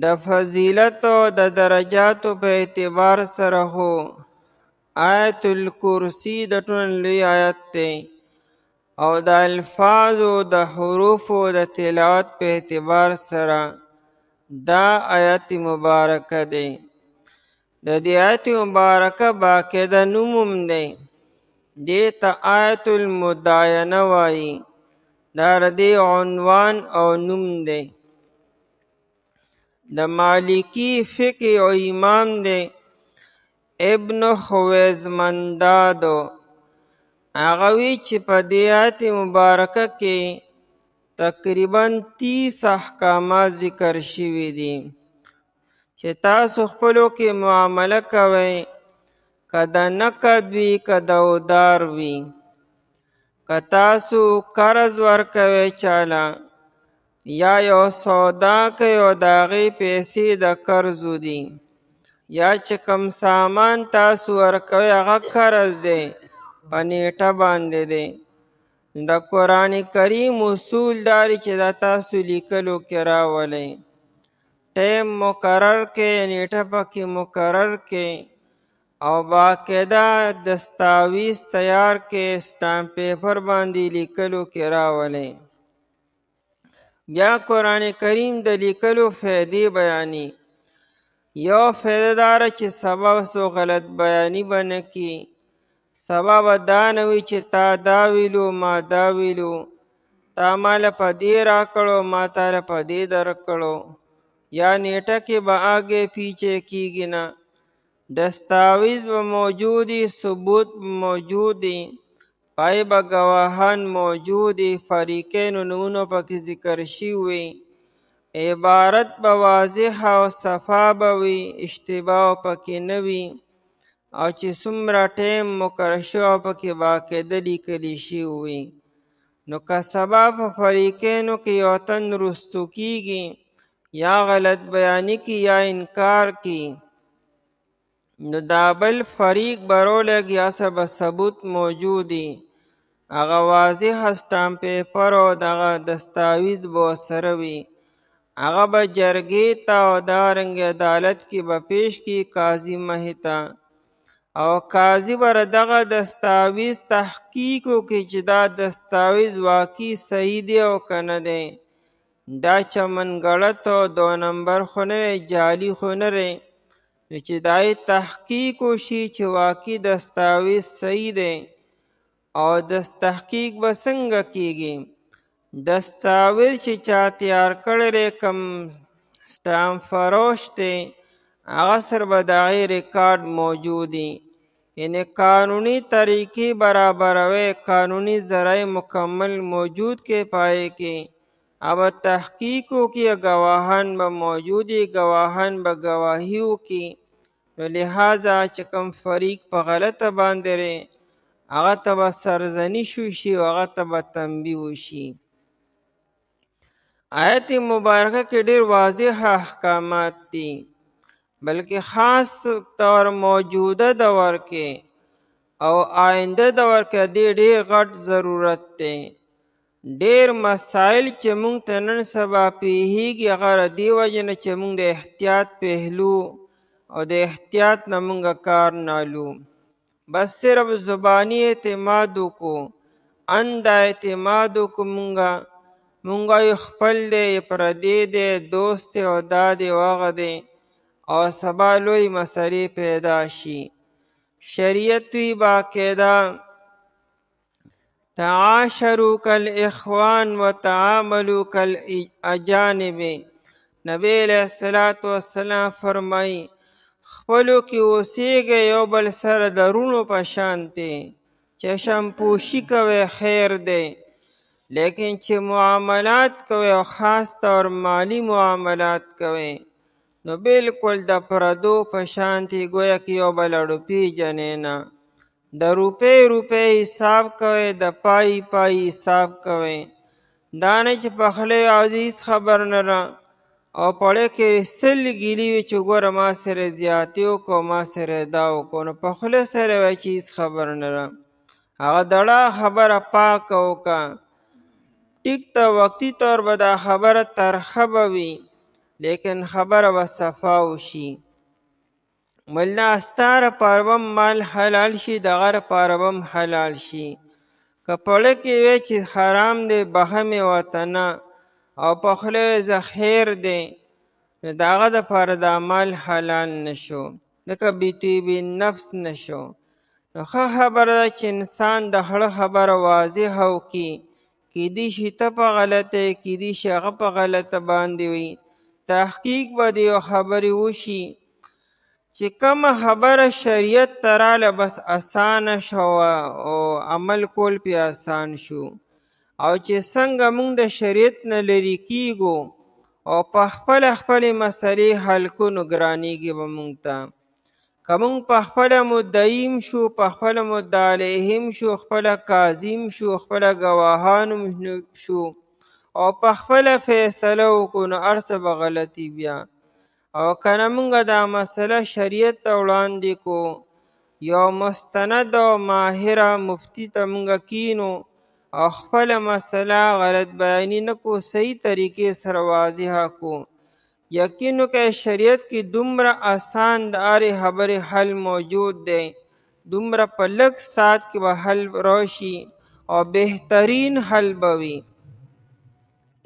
د فضیلت او د درجاتو په اعتبار سره هو آیت الکرسی د ټولو لوی آیت دی او د الفاظ او د حروف او د تلاوت په اعتبار سره دا آیت مبارکه دی د دې آیت مبارکه باقاعده نوم دی دې ته آیت المداینه وایي دا د دې عنوان او نوم دی د مالکی فقه او امام دی ابن خویزمندادو هغه وی چې په دې آیت مبارکه کې تقریبا 30 احکامات ذکر شوي دي چې تاسو خپلو کې معامله کوئ که د نقد وي که د ادار وي که تاسو قرض ورکوئ چاله یا یو سودا کوي او د هغې پیسې د قرضو دي یا چې کوم سامان تاسو ورکوئ هغه قرض دی، په نیټه باندې دی. د قرآن کریم اصول داري چې دا تاسو لیکلو کې راولئ. ټیم مقرر کې، نیټه پکې مقرر کې، او باقاعده دستاویز تیار کې، سټامپ پیپر باندې لیکلو کې راولئ. بیا قرآن کریم د لیکلو فائدې بیانې. یو فائده داره چې سبا سو غلط بیانی به نه کي. سبا به دا نه وي چې تا دا ویلو ما دا ویلو، تا ماله په دې راکړو ما تاله په دې درکړو، یا نیټه کې به آگے پیچھے کیږي نه. دستاویز به موجودی، ثبوت موجودی، پای به گواهان موجودی، فریقین نمونو پکې ذکر شوي، عبارت به واضح او صفا به وي، اشتباه پکې نه وي، او چې څومره ټیم مقرر شوی پکې باقاعده لیکلی شوي. نو که سبا په فریقینو کې یو تن رستو کیږي، یا غلط بیانی کی یا انکار کی، نو دا بل فریق برولګي یا سبا ثبوت موجودی، هغه واضح سټامپ پیپر او دغه دستاویز به سره وي. هغه به جرګې ته او دارنګې عدالت کې به پیش کی قاضي مخې ته، او قاضي به دغه دستاویز تحقیق وکړي چې دا دستاویز واقعي صحیح دی او که نه دی. دا چمن غلط او 2 نمبر خو نه دی، جعلي خو نه دی. نو چې دای تحقیق وشي چې واقعي دستاویز صحیح دی. او د تحقیق به څنګه کیږي؟ دستاویز چې چا تیار کړی دی، کم سټامپ فروش دی، هغه سره به د هغې ریکارډ موجودي، یعنی قانوني طریقې برابروي، قانوني ذرایع مکمل موجود کې پای کې. اب تحقیق وکړي، گواهان به موجودي، گواهان به گواهی وکړي. نو لہذا چې کوم فریق په غلطه باندې دی، هغه ته به سرزنش وشي او هغه ته به تنبیه وشي. آیت مبارکه کې ډېر واضح احکامات دي، بلکې خاص طور موجوده دور کې او آینده دور کې دې ډېر غټ ضرورت دی. ډېر مسائل چې مونږ ته نن سبا پیښیږي، هغه دې وجې نه چې مونږ د احتیاط پهلو او د احتیاط نه مونږ کار نالو. بس صرف زبانی اعتماد وکړو، اند اعتماد وکړو مونږ یو خپل دی، پردی دی، دوست دی او دا دی او هغه دی، او سبا لوی مسئلې پیدا شي. شریعت وی باقاعده تعاشروا کالاخوان وتعاملوا کالاجانب. نبی علیہ الصلوۃ والسلام فرمائی خپلو کې اوسیږئ یو بل سره درونو په شانتې، چشم پوشي کوئ خیر دی، لیکن چې معاملات کوئ او خاص طور مالی معاملات کوئ نو بالکل د پردو په شانتې، گویا کې یو بل پیژنئ نه. د روپۍ حساب کوئ، د پای حساب کوئ. دا نه چې په خوله عزیز خبر نه را او پړه کې 100 ګیلي وي چې ګوره ما سره زیاتې وکړو، ما سره دا وکړو، نو په خوله سره وایي چې هېڅ خبر نه را. هغه دړه خبره پاکه وکړه. ټیک ته وقتي طور به دا خبره ترخه به وي، لیکن خبره به صفا وشي. ملا ستاره پربم مال حلال شي، دغه لپاره به هم حلال شي. که پړه کې وی چې حرام دی بخه مې ورته نه، او په خوله زه خیر دی، نو د هغه دپاره دا مال حلال نشو، ځکه بطیب نفس نشو. نو ښه خبره ده چې انسان د خړه خبره واضحه وکړي. کیدای شي ته په غلطه، کیدای شي هغه په غلطه باندې وي. تحقیق به د یو خبرې وشي چې کومه خبره شریعت ته راله بس اسانه شو او عمل کول پې آسان شو. او چې څنګه مونږ د شریعت نه لرې کیږو او په خپلې مسلې حل کو، نو ګرانیږي به مونږ ته. که مونږ په خپله مدعیم شو، په خپله مدعا علیهم شو، خپله قاضیم شو، خپله ګواهانو شو او په خپله فیصله وکړو، نو هر څه به غلطي بیا. او کنه مونږ دا مسله شریعت ته وړاندې کو، یو مستند او ماهره مفتی ته مونږ کینو او خپله مسله غلط بیاني نه کو، صحیح طریقې سره واضحه کو. یقین وکړئ شریعت کې دومره آسان د هرې خبرې حل موجود دی، دومره په لږ ساعت کې به حل راشي او بهترین حل به وي.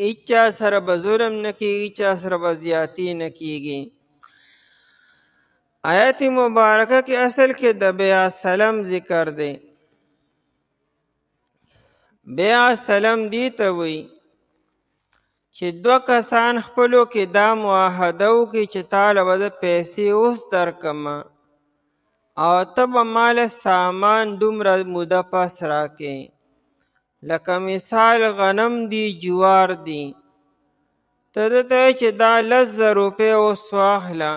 هیچا سره به ظلم نه کیږي، هیچا سره به زیاتی نه کیږي. آیت مبارکه کې اصل کې د بیع سلم ذکر دی. بیع سلم دی ته وی چې دوه کسان خپلو کې دا معاهده وکړي چې تاله به زه پیسې اوس درکمه او ته به ماله سامان دومره موده پس راکې. لکه مثال غنم دی، جوار دی، ته دته چې دا 10,000 روپۍ اوس واخله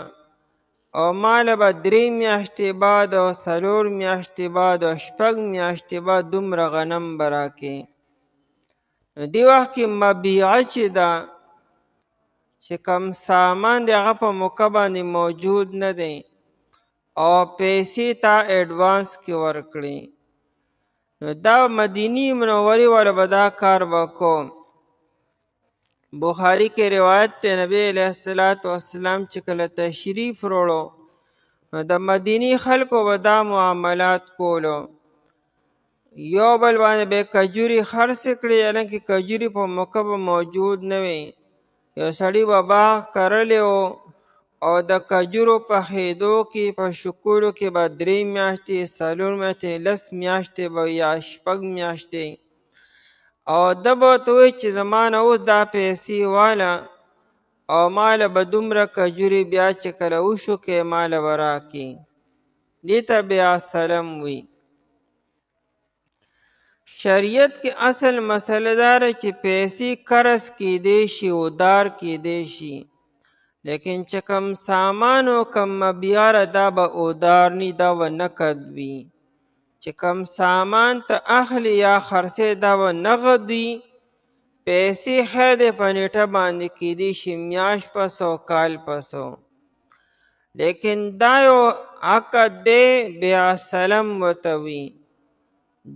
او ماله به 3 میاشتې بعد او 4 میاشتې بعد او 6 میاشتې بعد دومره غنم به راکې. نو دې وخت کې مبیعه چې ده، چې کم سامان دی هغه په موقع باندې موجود نه دی او پیسې تا ایډوانس کې ورکړي، نو دا مدینی منورې والا به دا کار وکړو. بخاری کې روایت دی نبی علیه الصلاة والسلام چې کله تشریف وروړو نو د مدینی خلکو به دا معاملات کولو، یو بل باندې به کجوري خرڅ کړي، حالانکې کجوري په موقع به موجود نه وي. یو سړي به باغ کرلی و او د کجورو پخېدو کې په شکولو کې به 3 میاشتې 4 میاشتې 10 میاشتې به یا 6 میاشتې، او ده به ورته وایي چې زما نه اوس دا پیسې واله او ماله به دومره کجوري بیا چې کله وشو کې ماله به راکړي. دې ته بیع سلم وي. شریعت کې اصل مسله داره چې پیسې قرض کیدی شي ودار کیدی شي، لیکن چې کم سامان او کم مبیعه دا به ودار نی، دا به نقد وي. چې کم سامان ته اخلي یا خرڅې دا به نقد وي. پیسې خیر دی په نیټه باندې کیدی شي میاشت پس او کال پسو، لیکن دا یو عقد دی بیع سلم ورته وي.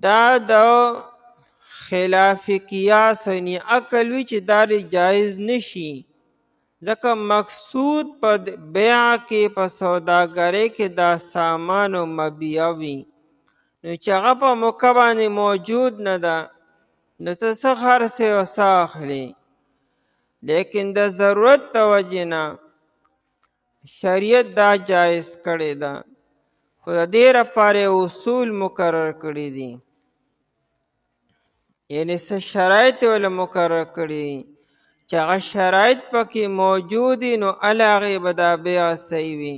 دا د خلاف قیاس یعنی عقل وي چې دا جایز نشي، ځکه مقصود په بیع کې په سوداګرۍ کې دا سامان او مبیعه وي، نو چې هغه په موقع باندې موجود نه ده نو ته څه خرڅې او څه اخلې. لیکن د ضرورت د وجې نه شریعت دا جایز کړې ده، خو د دې لپاره اصول مقرر کړي دي، یعنی څه شرایط یې ولې مقرر کړي چې هغه شرایط پکې موجود وي نو هله هغې به دا بیع صحیح وي،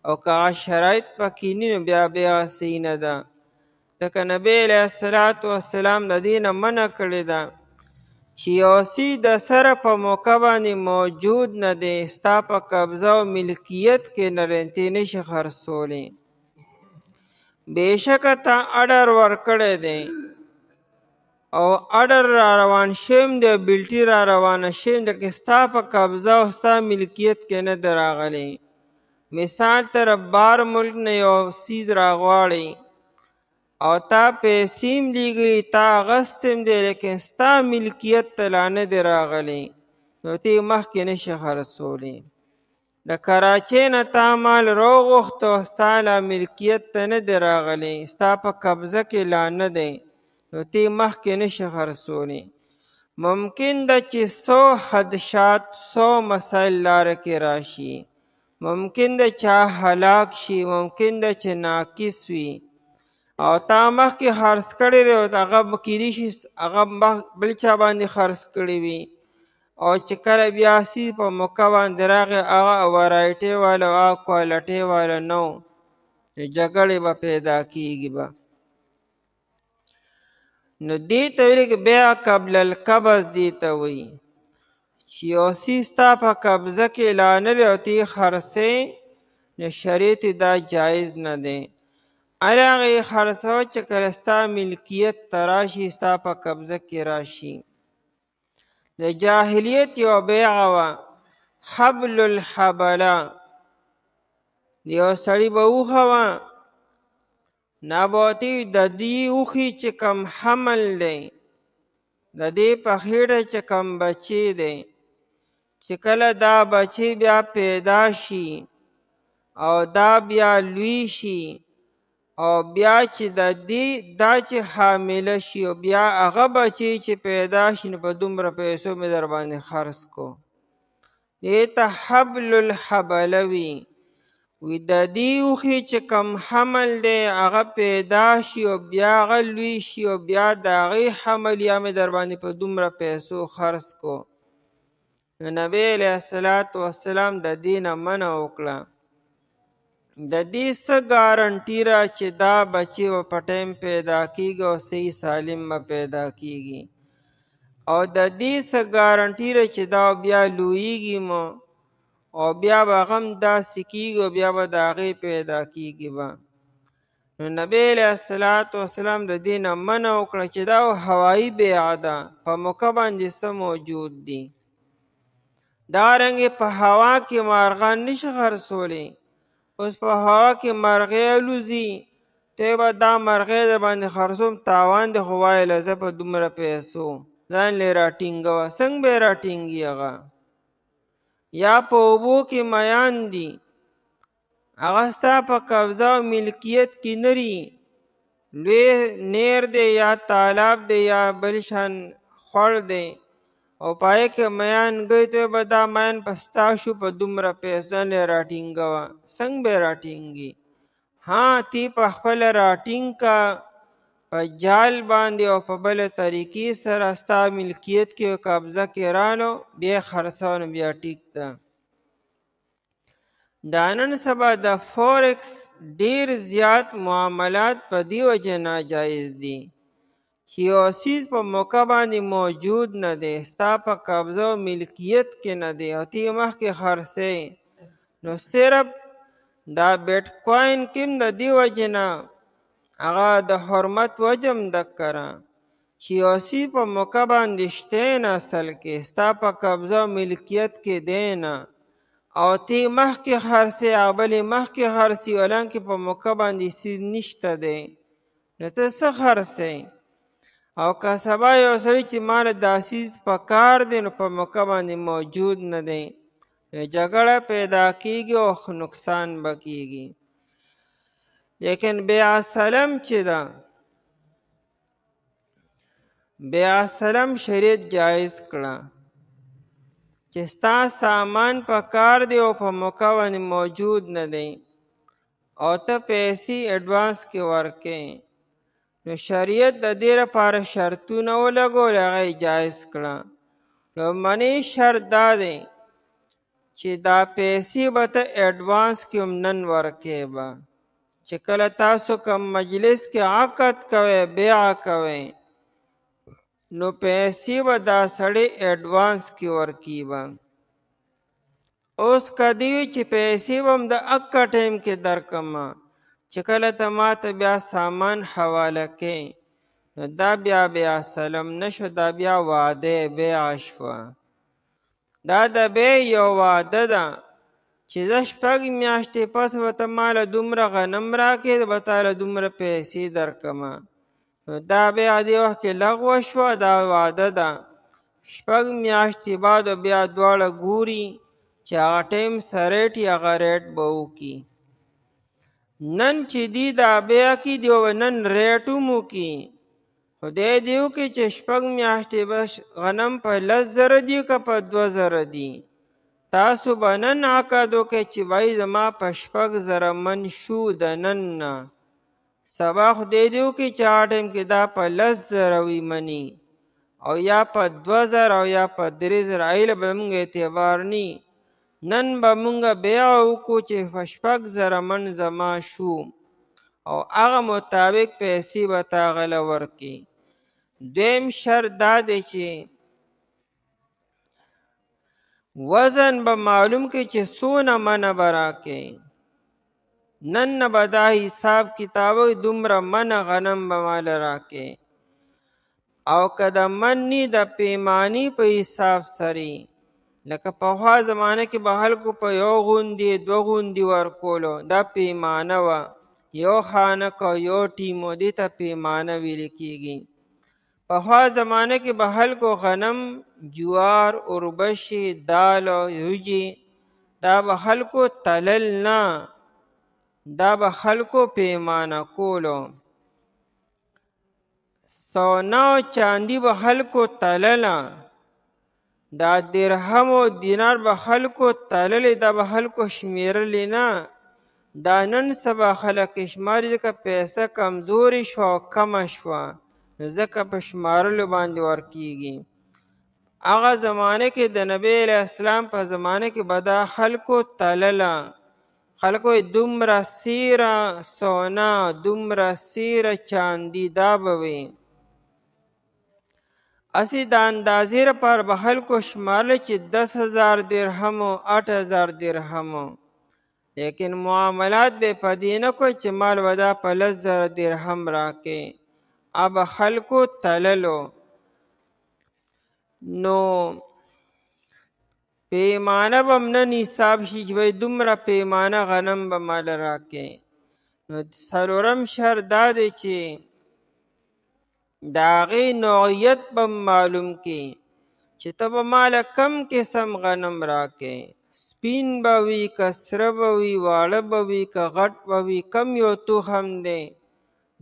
او که هغه شرایط پکې نه نو بیا بیع صحیح نه ده. ځکه نبی علیه الصلاة والسلام د دې نه منع کړې ده چې یو څیز د سره په موقع باندې موجود نه دی، ستا په قبضه او ملکیت کې نه دی، ته یې نشي خرڅولی. بېشکه تا اډر ورکړی دی او اډر را روان شویم دی، بلټي را روانه شویم دی، که ستا په قبضه او ستا ملکیت کې نه دی راغلی. مثال تر بار ملک نه یو څیز راغواړي او تا پیسې هم لیږلي، تا اخیستی هم دی، لیکن ستا ملکیت ته لا نه دی راغلی، نو ته یې مخکې نشي خرڅولی. د کراچۍ نه تا مال راوغوښت او ستا لا ملکیت ته نه دی راغلی، ستا په قبضه کې لا نه دی، نو ته یې مخکې نشي خرڅولی. ممکن ده چې 100 خدشات 100 مسایل لاره کې راشي، ممکن ده چا هلاک شي، ممکن ده چې ناقص وي او تا مخکې خرڅ کړی دی او هغه کیدی شي هغه بل چا باندې خرڅ کړی وي، او چې کله بیا سیز په موقع باندې راغی هغه ورایټۍ والا او هغه کوالټۍ والا نه و، نو جګړې به پیدا کیږي به. نو دې ته ویل کې بیع قبل القبض دې ته وایي چې یو څیز ستا په قبضه کې لا نه دی او ته یې خرڅې، نو شریعت دا جایز نه دی. هر هغه یې خرڅوه چې کله ستا ملکیت ته راشي، ستا په قبضه کې راشي. د جاهلیت یو بیعه وه حبل الحبله یو سړی به اوښه وه، نابوتی د دې اوښې چې کم حمل دی، د دې په خېټه چې کم بچی دی، چې کله دا بچی بیا پیدا شي او دا بیا لوی شي او بیا چې د دې دا چې حامله شي او بیا هغه بچی چې پیدا شي نو په دومره پیسو مې در باندې خرڅ کو. دې ته حبل الحبله وي. وی د دې اوښې چې کم حمل دی هغه پیدا شي او بیا هغه لوی شي او بیا د هغې حملیا مې در باندې په دومره پیسو خرڅ کو. نو نبی علیه الصلاة والسلام د دې نه منع وکړه. د دې څه ګارنټي را چې دا بچی به په ټیم پیدا کیږي او صحیح سالم به پیدا کیږي، او د دې څه ګارنټي را چې دا بیا لویږي مو او بیا به هغه هم داسې کیږي او بیا به د هغې پیدا کیږي به. نو نبی علیه الصلاة والسلام د دې نه منع وکړه چې دا هوایي بیعه ده، په مکه باندې څه موجود دي. دارنګې په هوا کې مارغان نشي خرڅولی. اوس په هوا کې مرغۍ الوزي، ته به دا مرغۍ در باندې خرڅوم تاوان دی، خو وایله زه په دومره پیسو ځان لې راټینګوه. څنګه به یې راټینګي هغه؟ یا په اوبو کې میان دي، هغه ستا په قبضه او ملکیت کې نري، لوی نیر دی یا تالاب دی یا بل شان خور دی او پای کې میان گئی، تو به دا میان په ستا شو په دومره پیسو نه راټینګوه. څنګه به راټینګي؟ ها تی په خپله راټینګ کا په جال باندې او په بله طریقې سره ستا ملکیت کې او قبضه کې رالو، بیا خرڅوه نو بیا ټیک ده. دا نن سبا د فورکس ډیر زیات معاملات په دې وجه ناجایز دي چې یو څیز په موقع باندې موجود نه دی، ستا په قبضه او ملکیت کې نه دی او تی مخکې خرڅی، نو صرف دا بیټ کوین کې هم د دې وجې نه هغه د حرمت وجه هم دکه ده چې یو څیز په موقع باندې شته نه، اصل کې ستا په قبضه او ملکیت کې دی نه او تی مخکې خرڅی، هغه بل یې مخکې خرڅي، حالانکې په موقع باندې څیز نشته دی، نو ته څه خرڅی؟ او که سبا یو سړی چې ماله دا څیز په کار دی نو په موقع باندې موجود نه دی، جګړه پیدا کیږي او نقصان به کیږي. لیکن بیع سلم چې ده، بیع سلم شریعت جایز کړه چې ستا سامان په کار دی او په موقع باندې موجود نه دی او ته پیسې اډوانس کې ورکې، نو شریعت د دې لپاره شرطونه ولګول، هغه جایز کړه. لومړنی شرط دا دی چې دا پیسې به ته اډوانس کې هم نن ورکې به، چې کله تاسو کوم مجلس کې عقد کوئ بیع کوئ نو پیسې به دا سړی اډوانس کې ورکي به. اوس کدی چې پیسې به هم د اکا ټیم کې درکمه، چې کله ته ماته بیا سامان حواله کې نو دا بیا بیع سلم نشو، دا بیا وعده بیع شوه. دا د بیع یو وعده ده چې زه 6 میاشتې پس به ته ماله دومره غنم راکې، به تاله دومره پیسې درکمه، نو دا بیع دې وخت کې لغوه شوه، دا وعده ده. 6 میاشتې بعد بیا دواړه ګوري چې هغه ټیم سریټ یا هغه ریټ به وکړي. نن چې دی دا بیع کې دی او نن ریټ هم وکړي، خدای دې وکړي چې 6 میاشتې به غنم په 10,000 دي که په 2,000 دي، تاسو به نن عقد وکړئ چې وایي زما په 6,000 من شو د نن نه، سبا خدای دې وکړي چې هغه ټیم کې دا په 10,000 وي مني او یا په 2,000 او یا په 3,000، ایله به موږ اعتبار نی. نن به موږ بیع وکړو چې په 6,000 من زما شو او هغه مطابق پیسې به تا هغه له ورکړي. دویم شرط دا دی چې وزن به معلوم کړي چې څونه منه به راکړي. نن نه به دا حساب کتاب وي دومره منه غنم به ماله راکړي، او که د من نی د پیمانی په حساب سری لکه پخوا زمانه کې به خلکو په یو غوندې دوه غوندې ورکولو، دا پیمانه وه. یو خانک او یو ټیم و، دې ته پیمانه ویل کېږي. پخوا زمانه کې به خلکو غنم، جوار، اوربشې، دال او وریجې دا به خلکو تلل نه، دا به خلکو پیمانه کولو. سونا او چاندي به خلکو تلله، دا درهم او دینار به خلکو تللې، دا به خلکو شمیرلې نه. دا نن سبا خلک شماري ځکه پیسه کمزوري شوه او کمه شوه، نو ځکه په شمارلو باندې ورکېږي. هغه زمانه کې د نبی علیه السلام په زمانه کې به دا خلکو تلله. خلکو دومره سیره سونا، دومره سیره چاندي دا به وي. اسی د اندازې لپاره به خلکو شمارله چې 10,000 درهم و 8,000 درهم و. لیکن معاملات به په دې نه کوي چې مال به دا په 10,000 درهم راکې، به خلکو تللو. نو پیمانه به هم نن حساب شي چې وایي دومره پیمانه غنم به مال راکې. نو څلورم شرط دا دی چې د هغې نوعیت به معلوم کړي چې ته به ماله کم قسم غنم راکې، سپین به وي که سره به وي، واړه به وي که غټ به وي، کم یو تخم دی،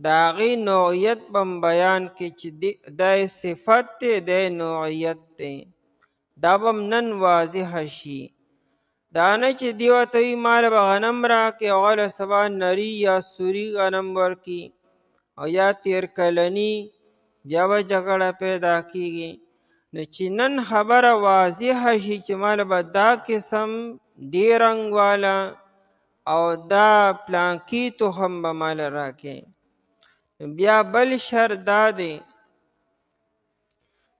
د هغې نوعیت به بیان کړي چې دا صفت دی، دا نوعیت دی. دا به نن واضح شي. دا نه چې دی ورته وي ماله به غنم راکې او هغه له سبا نري یا سوري غنم ورکړي او یا تیر کلني، بیا به جګړه پیدا کېږي. نو چې نن خبره واضح شي چې ماله به دا قسم دې رنګ والا او دا پلانکي تخم به ماله راکې. بیا بل شرط دا دی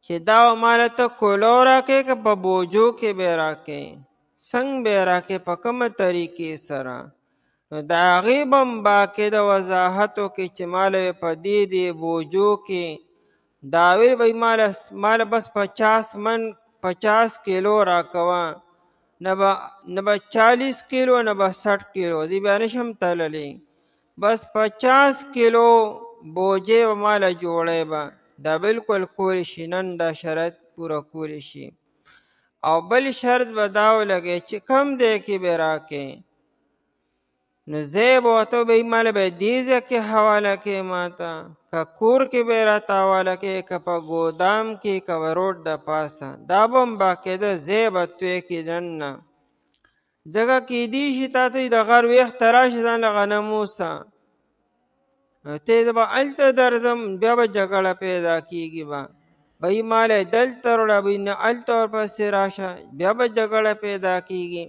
چې دا ماله ته کولو راکې که په بوجو کې به راکې، څنګه به راکې، په کومه طریقې سره. نو د هغې به هم باقاعده وضاحت وکړي چې ماله په دې بوجو کې دا ویل به ماله بس 50 کیلو راکوه، نه به 40 کیلو نه به 60 کیلو، دې بیا نشم تللی، بس 50 کیلو بوجې به ماله جوړی به. دا بالکل کولی شي، نن دا شرط پوره کولی شي. او بل شرط به دا ولګی چې کم ځای کې به راکې، نو ځای به ورته وایي ماله به دې ځای کې حواله کړې ما ته، که کور کې به یې راته حواله کړې، که په ګودام کې، که به روډ د پاسه، دا به هم باقاعده ځای به توی کړي دننه. ځکه کیدی شي تا ته د غر ویښ ته راشي ځان له غنم اوسه، ته به هلته درځم، بیا به جګړه پیدا کېږي به وایي ماله یې دلته راوړه، وایي نه هلته ورپسې راشه، بیا به جګړه پیدا کېږي.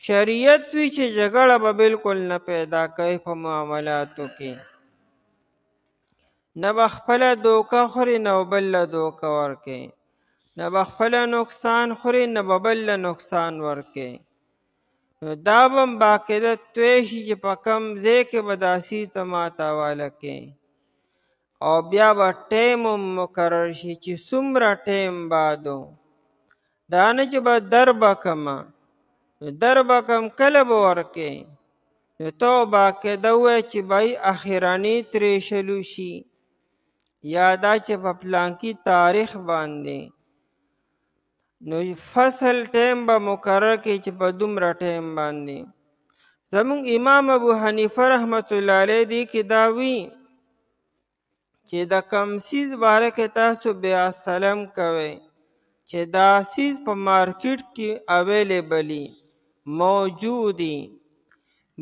شریعت وی چې جګړه به بالکل نه پیدا کوي په معاملاتو کې، نه به خپله دوکه خوري نه به بل له دوکه ورکوي، نه به خپله نقصان خوري نه به بل له نقصان ورکوي. نو دا به هم باقاعده توی شي چې په کم ځای کې به دا سیز ته ماته حواله کوي. او بیا به ټیم هم مقرر شي چې څومره ټیم بعدو، دا نه چې به در به کمه، در به کم کله به ورکې، نو ته باقاعده ووایه چې بای اخرنی ترې شلو شي، یا دا چې په پلانکي تاریخ باندې، نو فصل ټیم به مقرر کړي چې په دومره ټیم باندې. زمونږ امام ابو حنیفه رحمت الله علیه دی کې دا وی چې د کم سیز باره کې تاسو بیا سلام کوئ چې دا سیز په مارکیټ کې اویلیبلی موجودی،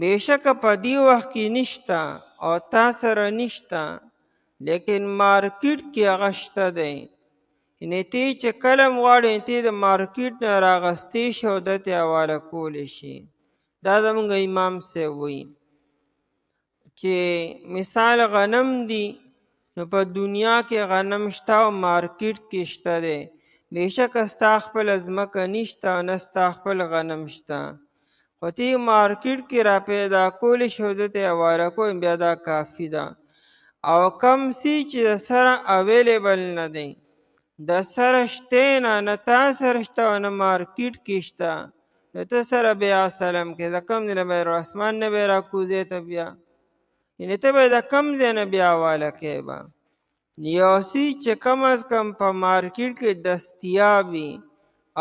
بیشک په دی وخت کې نشته او تا سره نشته، لیکن مارکیټ کې هغه شته دی. یعنې ته چې کله هم غواړې ته د مارکیټ نه راغستی شي او ده ته حواله کولی شي. دا زموږ امام صاحب وایي چې مثال غنم دی، نو په دنیا کې غنم شته او مارکیټ کې شته دی، بیشکه ستا خپله ځمکه نشته او نه ستا خپل غنم شته، خو ته مارکیټ کې را پیدا کولی شي او ده ته حواله کوې، بیا دا کافي ده. او کم سی چې د سره اویلیبل نه دی، د سره شته نه تا سره شته او نه مارکیټ کې شته، نو ته سره بیا سلام کې د کم ځای نه به اسمان نه به راکوزې ته بیا، یعنې ته به د کم ځای نه بیا حواله کوې به. یو څیز چې کم از کم په مارکیټ کې دستیاب وي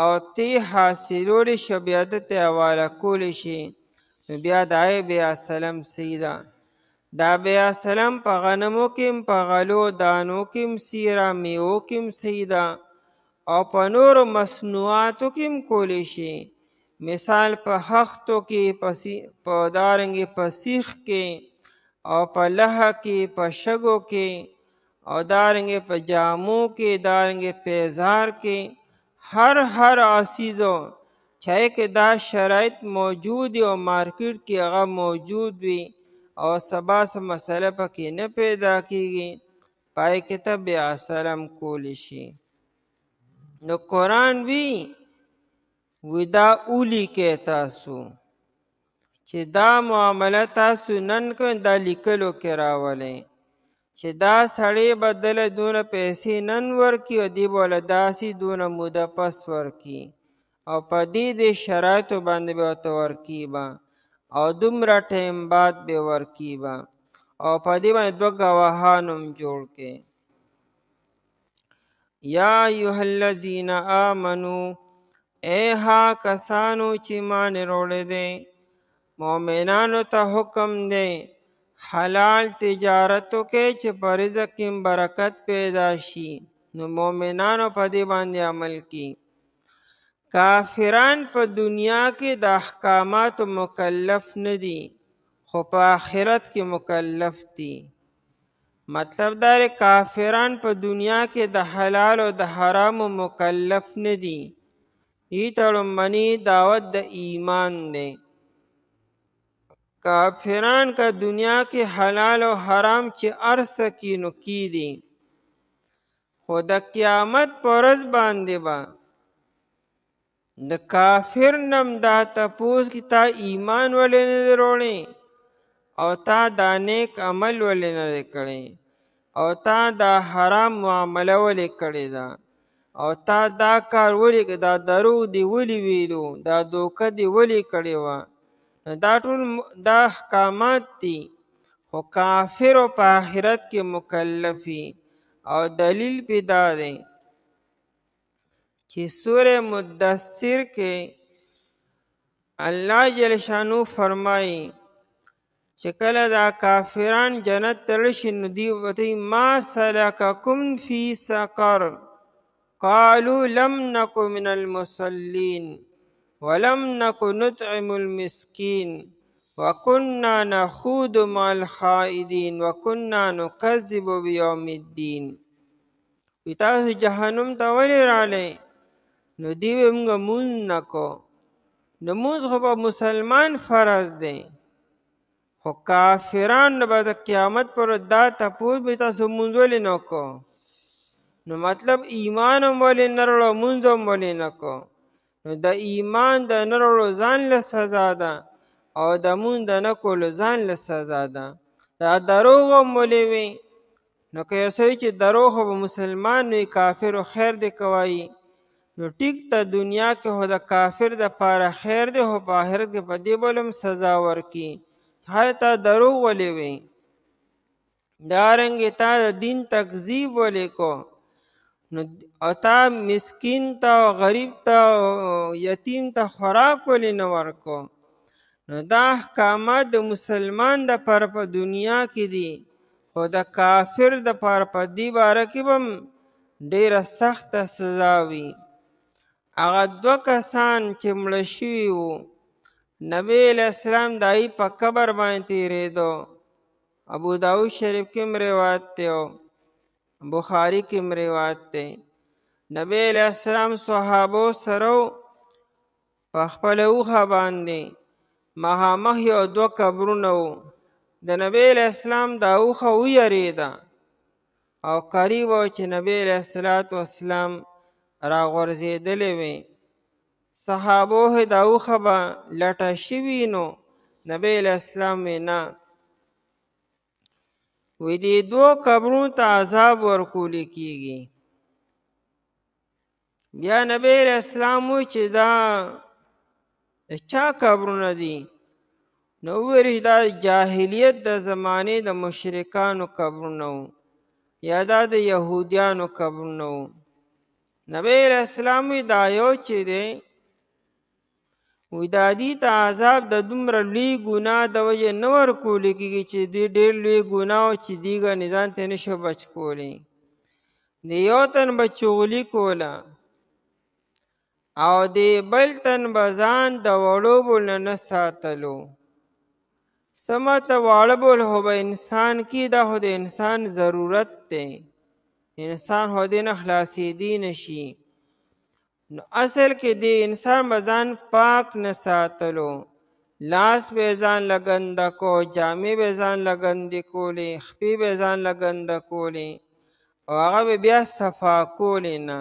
او ته حاصلولی شي بیا ده ته حواله کولی شي، نو بیا د هغې بیا سلام صحیح ده. دا بیا سلام په غنمو کې هم په غلو دانو کې هم صحیح ده، میوو کې هم صحیح ده او په نورو مصنوعاتو کې هم کولی شي. مثال په خښتو کې، په دارنګې په سیخ کې او په لحه کې، په شګو کې او دارنګې په جامو کې، دارنګې پیزار کې، هر عصیزو چاہے که دا شرایط موجود وي او مارکیټ کې هغه موجود وي او سبا څه مسله پکې نه پیدا کیږي، پای کې ته بیا سلام کولی شي. نو قرآن وی دا ولیکئ تاسو چې دا معامله تاسو نن کوئ، دا لیکلو کې راولئ چې دا سړی به دله دونه پیسې نن ورکي او دی به له داسې دونه موده پس ورکي او په دې شرایطو باندې به ورته ورکي به او دومره ټیم بعد به ورکي به او په دې باندې دوه ګواهان هم جوړ کړي. یا ایها الذین آمنو، ای ها کسانو چې ایمان راوړی دی، مؤمنانو ته حکم دی حلال تجارت وکړئ چې په رزق کې برکت پیدا شي. نو مؤمنانو په دې باندې عمل کړي. کافران په دنیا کې د احکاماتو مکلف نه دي خو په آخرت کې مکلف دي. مطلب دا دی کافران په دنیا کې د حلال او د حرامو مکلف نه دي. دې ته لومړنی دعوت د ایمان دی. کافران که دنیا کې حلال او حرام چې ارسه کی نو کی دي، خو د قیامت په ورځ باندې به د کافر نم دا تپوس کی تا ایمان ولې نه دی راوړی او تا دا نیک عمل ولې نه دی کړی او تا دا حرام معامله ولې کړې ده او تا دا کار ولې دا دروغ دی ولې ویلو، دا دوکه دی ولې کړې وه. دا ټول دا احکامات دي خو کافر په آخرت کې مکلفي. او دلیل پې دا دی چې سوره مدثر کې الله جل شانو فرمایي چې کله دا کافران جنت ته راشي نو دوی ورته ما سلککم فی سقر قالوا لم نک من المصلین ولم نک نطعم المسکین وکنا نخوض مع الخائضین وکنا نکذب بیوم الدین. وی تاسو جهنم ته ولې راغلی؟ نو دوی وی موږ مونځ نه کو. نو مونځ خو په مسلمان فرض دی خو کافران به د قیامت پر دا تپوس به تاسو مونځ ولې نه کو؟ نو مطلب ایمان هم ولې نه راوړو مونځ هم ولې نه کو. نو د ایمان د نه راوړو ځان له سزا ده او د مونځ د نه کولو ځان له سزا ده. دا دروغ هم ولې وي. نو که یو سړی چې دروغ خو به مسلمان وي کافر و خیر دی کوایي، نو ټیک ته دنیا کې خو د کافر دپاره خیر دی خو په آخرت کې په دې بل هم سزا ورکي. هر تا دروغ ولې وي، دارنګې تا د دین تکذیب ولې کو، نو او تا مسکین ته او غریب ته او یتیم ته خوراک ولې نه ورکو. نو دا احکامات د مسلمان دپاره په دنیا کې دي خو د کافر دپاره په دې باره کې به هم ډېره سخته سزا وي. هغه دوه کسان چې مړه شوي وو، نبی علیه السلام د هغوی په قبر باندې تېرېدو. ابو داود شریف کې هم روایت دی او بخاري کې هم روایت دی. نبی علیه السلام صحابو سره په خپله اوښه باندې مخامخ یو دوه قبرونه وو. د نبی علیه السلام دا اوښه ویرېده او قریب و چې نبی علیه السلام راغورځېدلې وې. صحابو دا اوښه به لټه شوي نو نبی علیه السلام وی نه، وی دې دوه قبرونو ته عذاب ورکولی کېږي. بیا نبی علیہ السلام وی چې دا د چا قبرونه دي؟ نو وویل دا جاهلیت د زمانې د مشرکانو قبرونه وو، یا دا د یهودیانو قبرونه وو. نبی علیہ السلام وی دا یو چې دی وی دا دي ته عذاب د دومره لوی ګناه د وجې نه ورکولی کېږي چې دی ډېر لوی ګناه و چې دی ګنې ځان ته نه شو بچ کولی. د یو تن به چغلي کوله او د بل تن به ځان د وړو بول نه ساتلو. څه مطلب واړه بول خو به انسان کې دا خو د انسان ضرورت دی، انسان خو دې نه خلاصېدی نه شي. نو اصل کې د انسان به ځان پاک نه ساتلو، لاس به ځان له ګنده کو، جامې به ځان له ګندې کولې، خپې به ځان له ګنده کولې او هغه به بیا صفا کولې نه.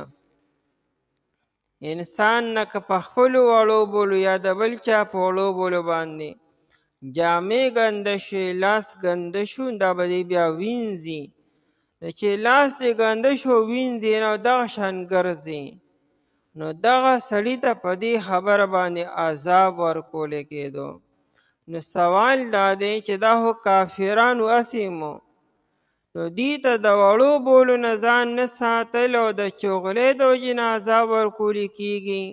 انسان نه که په خپلو وړو بولو یا د بل چا په وړو بولو باندې جامې ګنده شوې، لاس ګنده شو، دا به دی بیا وینځي. چې لاس دې ګنده شو وینځي نو دغه شان ګرځي، نو دغه سړي ته په دې خبره باندې عذاب ورکولی کېدو. نو سوال دا دی چې دا خو کافرانو هسې مو، نو دې ته د وړو بولو نه ځان نه ساتل او د چغلۍ د وجې نه عذاب ورکولی کېږي؟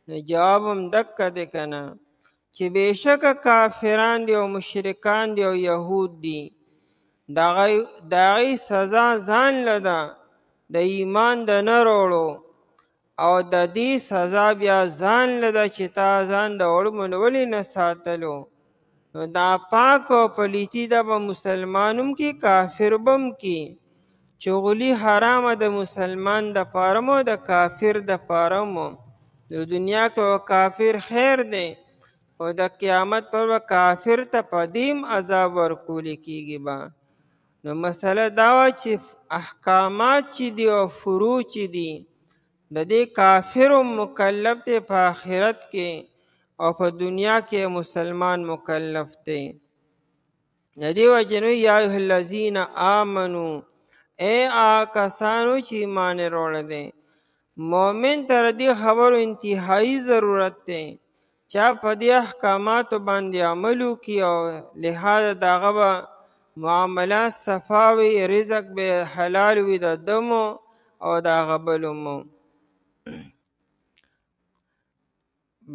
نو جواب هم دقه دی که نه، چې بېشکه کافران دي او مشرکان دي او یهود دي، د هغې سزا ځان له ده د ایمان د نه راوړو، او د دې سزا بیا ځان له ده چې تا ځان د وړو ولې نه ساتلو. نو دا پاک او پلیتي ده به مسلمان هم کې کافر به هم کې. چغلي حرامه د مسلمان دپاره مو د کافر دپاره مو. د دنیا کې و کافر خیر دی او د قیامت پر به کافر ته په دیم عذاب ورکولی کېږي به. نو مسله دا وه چې احکامات چې دي او فروع چې دي د دې کافر مکلف دی په آخرت کې او په دنیا کې مسلمان مکلف دی. د دې وجې نو یا ایها الذین آمنو، ای هغه کسانو چې ایمان یې راوړی دی، مؤمن ته د دې خبرو انتهایي ضرورت دی چې په دې احکاماتو باندې عمل وکړي او لهذا د هغه به معاملات صفا وي، رزق به حلال وي د ده مو او د هغه بلو مو.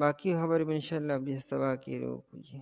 باقی خبرې به انشاءالله بیا سبا کې وکړو.